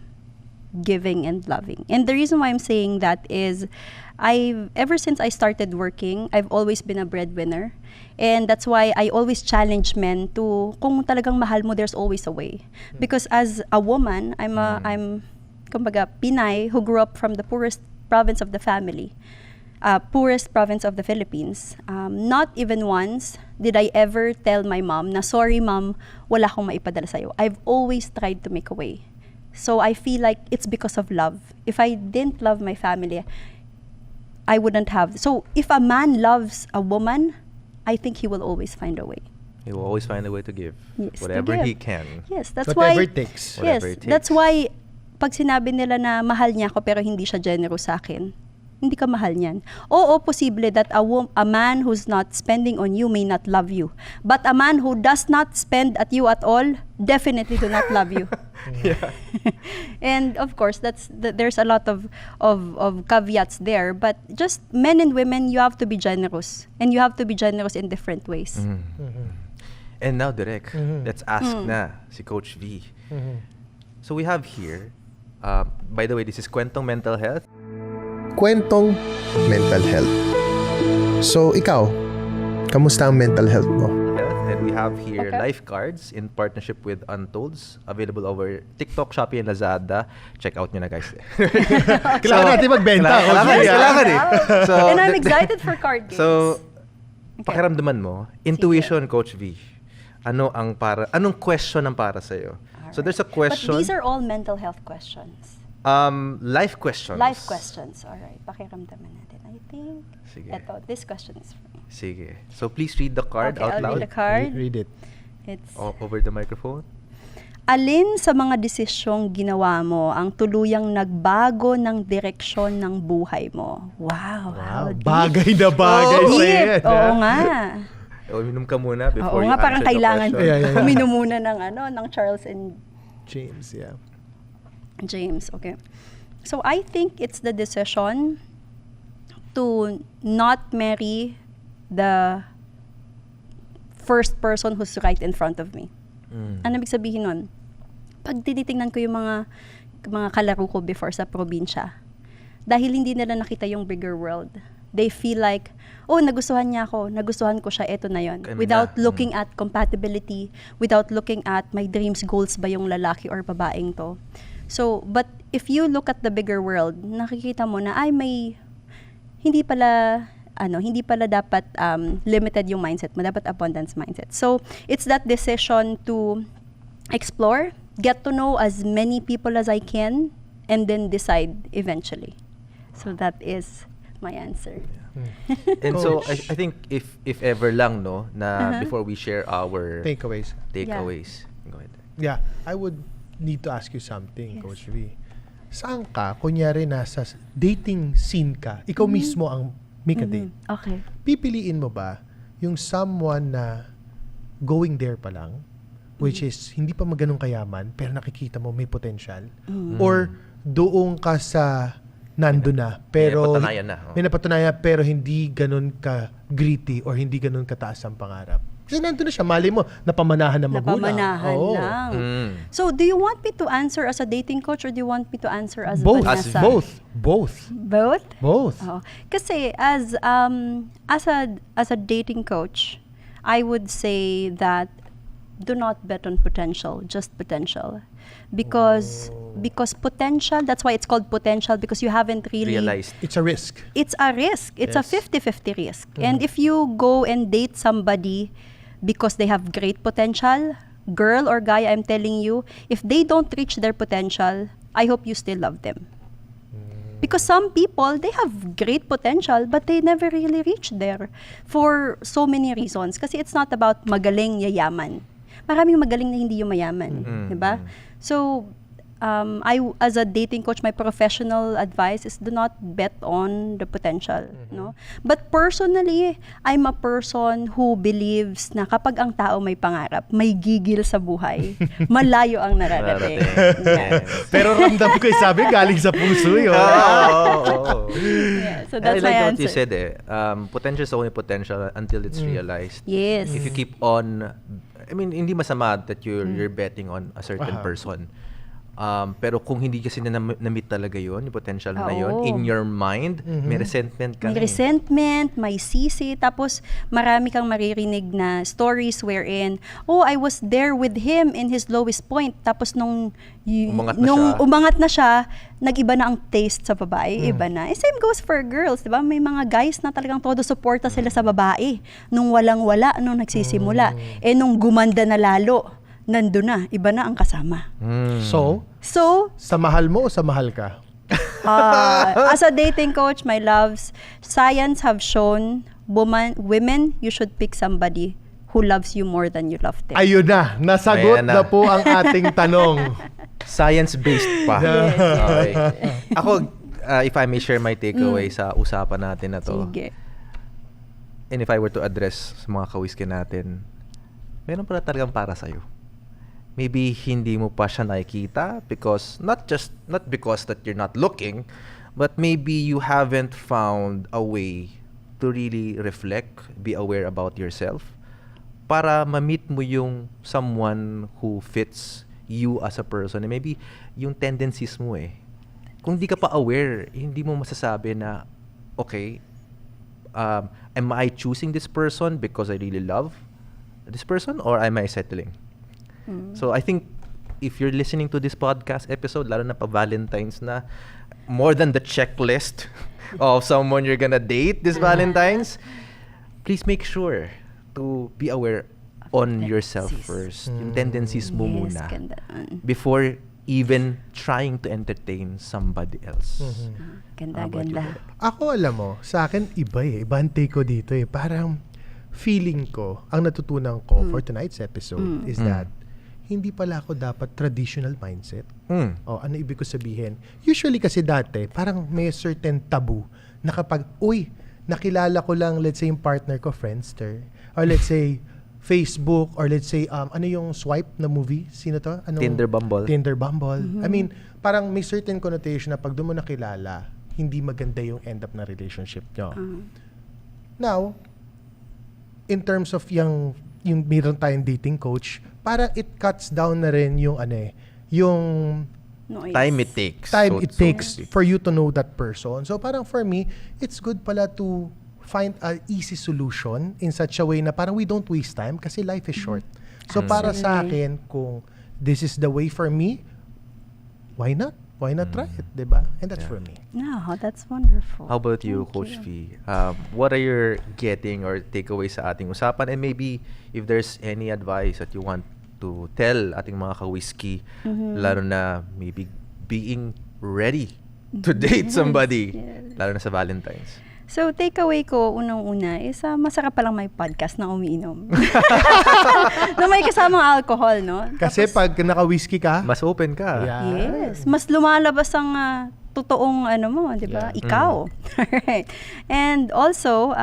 giving and loving. And the reason why I'm saying that is, ever since I started working, I've always been a breadwinner. And that's why I always challenge men to, kung talagang mahal mo, there's always a way. Because as a woman, I'm kumbaga, Pinay who grew up from the poorest province of the family. Poorest province of the Philippines. Not even once did I ever tell my mom na, sorry mom, wala akong maipadala sa'yo. I've always tried to make a way. So I feel like it's because of love. If I didn't love my family, I wouldn't have. So if a man loves a woman, I think he will always find a way. He will always find a way to give. Yes, to Whatever give. he can. Yes, that's Whatever why. it takes. Whatever Yes, it takes. that's why pag sinabi nila na mahal niya ako pero hindi siya generous sa akin, hindi ka mahal niyan. Oo, posible that a man who's not spending on you may not love you. But a man who does not spend at you at all definitely do not love you. And of course, there's a lot of caveats there. But just men and women, you have to be generous. And you have to be generous in different ways. And now, Direk, let's ask na si Coach V. So we have here, by the way, this is Kwentong Mental Health. Kwentong mental health. So, ikaw, kamusta ang mental health mo? And we have here Okay. life cards in partnership with Untolds, available over TikTok, Shopee, and Lazada. Check out nyo na, guys. Kailangan natin magbenta. Kailangan eh. So, And I'm excited for card games. So, pakiramdaman mo, intuition, Coach V, anong question ang para sa'yo? So there's a question, But these are all mental health questions. life questions. Life questions. Alright, pakiramdaman natin. I think, Sige. this question is for me. Sige. So please read the card Okay, out I'll loud. read the card. Read it. It's, Over the microphone. alin sa mga desisyong ginawa mo ang tuluyang nagbago ng direksyon ng buhay mo? Wow, how deep. Bagay na bagay Oh, sa'yo deep. yan, Oo ha? nga. Uminom ka muna before Oo you nga, parang answer the kailangan question. Yeah. uminom muna ng Charles and James, yeah. James. Okay. So I think it's the decision to not marry the first person who's right in front of me. Ano ibig sabihin nun? Pag tinitingnan ko yung mga kalaro ko before sa probinsya, dahil hindi nila nakita yung bigger world, they feel like, oh, nagustuhan niya ako, nagustuhan ko siya, eto na yon. Kami Without na. looking at compatibility, without looking at my dreams, goals ba yung lalaki or babaeng to. So, but if you look at the bigger world, nakikita mo na, hindi pala dapat limited yung mindset mo, dapat abundance mindset. So, it's that decision to explore, get to know as many people as I can, and then decide eventually. So, that is my answer. And so Coach. I think if ever lang na before we share our Takeaways. takeaways. Go ahead. Yeah, I would need to ask you something, Yes. Coach V. Saan ka, kunyari nasa dating scene ka, ikaw mismo ang make a date. Okay. Pipiliin mo ba yung someone na going there pa lang, which is hindi pa maganong kayaman, pero nakikita mo may potential? Or doon ka sa nando na, pero napatunayan na, oh. may napatunayan, pero hindi ganun ka gritty or hindi ganun kataas ang pangarap? Kasi nando na siya, mali mo, napamanahan na magulang. Napamanahan Oo. lang. Mm. So, do you want me to answer as a dating coach or do you want me to answer as Both. Vanessa? Both. Both? Oh. Kasi as a dating coach, I would say that do not bet on potential, just potential. Because potential, that's why it's called potential, because you haven't really Realized. It's a risk. it's a risk. It's a Yes. 50-50 risk. And if you go and date somebody because they have great potential, girl or guy, I'm telling you, if they don't reach their potential, I hope you still love them. Because some people, they have great potential, but they never really reach there for so many reasons. Kasi it's not about magaling, yayaman. Maraming magaling na hindi yung mayaman. Diba? So, as a dating coach, my professional advice is do not bet on the potential. No? But personally, I'm a person who believes na kapag ang tao may pangarap, may gigil sa buhay, malayo ang nararating. Yeah. Yes. Pero ramdam ko, sabi, galing sa puso yun. Oh. Yeah, so that's I like my what you answer. said potential is only potential until it's realized. Yes. If you keep on, I mean, hindi masama that you're betting on a certain person. Pero kung hindi kasi na-meet talaga yun, yung potential na yun, Oo. in your mind, may resentment ka May na eh. resentment, may sisi, tapos marami kang maririnig na stories wherein, oh, I was there with him in his lowest point. Tapos nung umangat na siya, nag-iba na ang taste sa babae, iba na. Same goes for girls, di ba? May mga guys na talagang todo suporta sila sa babae. Nung walang-wala, nung nagsisimula. Nung gumanda na lalo, nandun na, iba na ang kasama. So, sa mahal mo o sa mahal ka? As a dating coach, my loves, science have shown women, you should pick somebody who loves you more than you love them. Ayun na, nasagot Ayan na. na po ang ating tanong. Science-based pa. Yes. Okay. Ako, if I may share my takeaway sa usapan natin na to, Sige. and if I were to address sa mga kawiski natin, meron pala talagang para sa'yo. Maybe hindi mo pa siya nakikita because not because that you're not looking, but maybe you haven't found a way to really reflect, be aware about yourself para ma-meet mo yung someone who fits you as a person. And maybe yung tendencies mo kung di ka pa aware, hindi mo masasabi na okay, am I choosing this person because I really love this person or am I settling? So I think if you're listening to this podcast episode, lalo na pa Valentine's na, more than the checklist of someone you're gonna date this Valentine's, please make sure to be aware on yourself tendencies. first. Yung tendencies mo Yes, muna. ganda. Before even trying to entertain somebody else. Ganda, How about you, ganda. Derek? Ako, alam mo, sa akin, iba eh. Iba ang take ko dito eh. Parang feeling ko, ang natutunan ko for tonight's episode is that hindi pala ako dapat traditional mindset. O, ano ibig ko sabihin? Usually kasi dati, parang may certain taboo na kapag, nakilala ko lang, let's say, yung partner ko, Friendster, or let's say, Facebook, or let's say, ano yung swipe na movie? Sino to? Anong, Tinder, Bumble. Tinder, Bumble. I mean, parang may certain connotation na pag doon mo nakilala, hindi maganda yung end up na relationship nyo. Now, in terms of yung meron tayong dating coach, parang it cuts down na rin yung yung Noise. Time it takes. time so- it so takes to speak. for you to know that person. So parang for me, it's good pala to find an easy solution in such a way na parang we don't waste time kasi life is short. So para sa akin, kung this is the way for me, why not? Why not try it, diba? And that's for me. No, that's wonderful. How about you, Thank Coach you. V? What are your getting or takeaways sa ating usapan? And maybe if there's any advice that you want to tell ating mga ka-whiskey, lalo na maybe being ready to date somebody, yes. lalo na sa Valentine's. So, takeaway ko, unang-una, is masarap palang may podcast na umiinom. na may kasamang alcohol, no? Kasi pag naka-whiskey ka, Mas open ka. Yeah. Yes. Mas lumalabas ang totoong di ba? Yeah. Ikaw. Right. And also,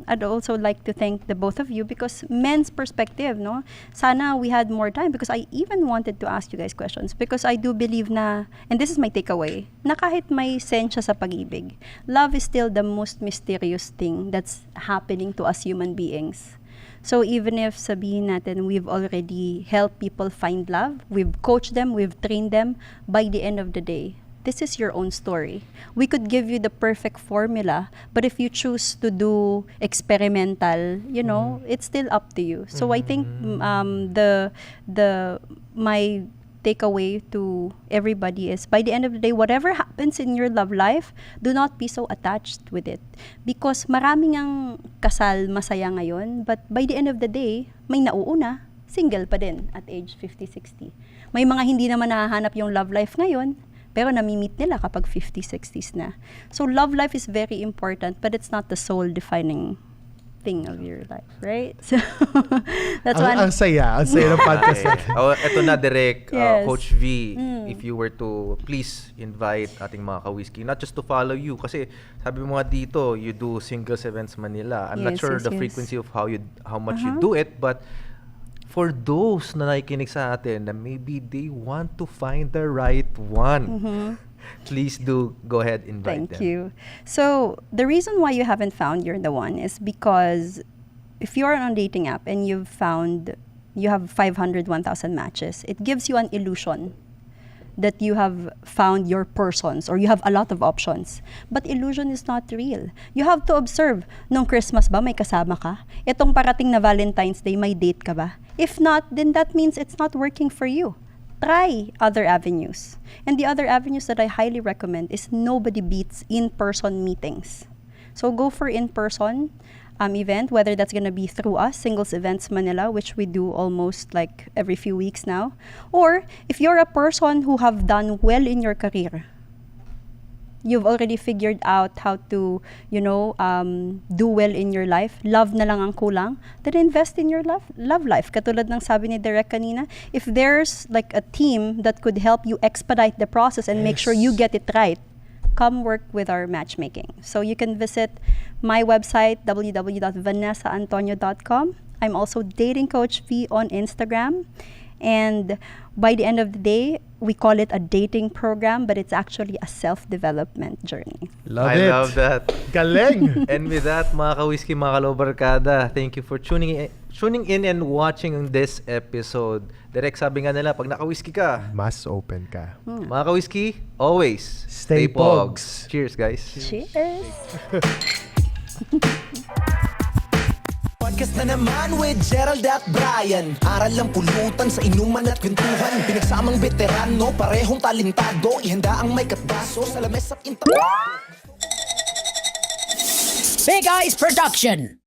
I'd also like to thank the both of you because men's perspective, no? Sana we had more time because I even wanted to ask you guys questions because I do believe na, and this is my takeaway, na kahit may sensya sa pag-ibig, love is still the most mysterious thing that's happening to us human beings. So even if sabihin natin we've already helped people find love, we've coached them, we've trained them, by the end of the day, this is your own story. We could give you the perfect formula, but if you choose to do experimental, it's still up to you. So I think my takeaway to everybody is by the end of the day, whatever happens in your love life, do not be so attached with it. Because maraming ang kasal masaya ngayon, but by the end of the day, may nauuna, single pa din at age 50, 60. May mga hindi naman nahahanap yung love life ngayon, pero nami-meet nila kapag 50, 60s na. So love life is very important, but it's not the sole defining thing of your life, right? So that's one. ang saya ng podcast Okay. natin. Eto na, Direk, Yes. Coach V, if you were to please invite ating mga ka-whiskey, not just to follow you, kasi sabi mo nga dito, you do singles events Manila. I'm not Yes, sure yes, the yes. frequency of how much you do it, but for those na nakikinig sa atin na maybe they want to find the right one, please do go ahead and invite Thank them. you. So the reason why you haven't found you're the one is because if you're on a dating app and you have 500, 1,000 matches, it gives you an illusion that you have found your persons or you have a lot of options. But illusion is not real. You have to observe, nung Christmas ba may kasama ka? Itong parating na Valentine's Day, may date ka ba? If not, then that means it's not working for you. Try other avenues. And the other avenues that I highly recommend is nobody beats in-person meetings. So go for in-person event, whether that's going to be through us, Singles Events Manila, which we do almost like every few weeks now. Or if you're a person who have done well in your career, you've already figured out how to, do well in your life, love na lang ang kulang, then invest in your love life. Katulad ng sabi ni Derek kanina, if there's like a team that could help you expedite the process and make sure you get it right, come work with our matchmaking. So you can visit my website, www.vanessaantonio.com. I'm also Dating Coach V on Instagram. And by the end of the day, we call it a dating program, but it's actually a self-development journey. Love I it. love that. Galing. And with that, mga ka-whiskey, mga kalobarkada, thank you for tuning in and watching this episode. Direk, sabi nga nila, pag naka-whiskey ka, Mas open ka. mga ka-whiskey, always Stay pogs. Cheers, guys. Cheers! Podcast na naman with Gerald at Brian. Aral lang pulutan sa inuman at kwentuhan. Pinagsamang veterano, parehong talentado. Ihanda ang may katbaso sa lamesa at intablado. Big Eyes Production.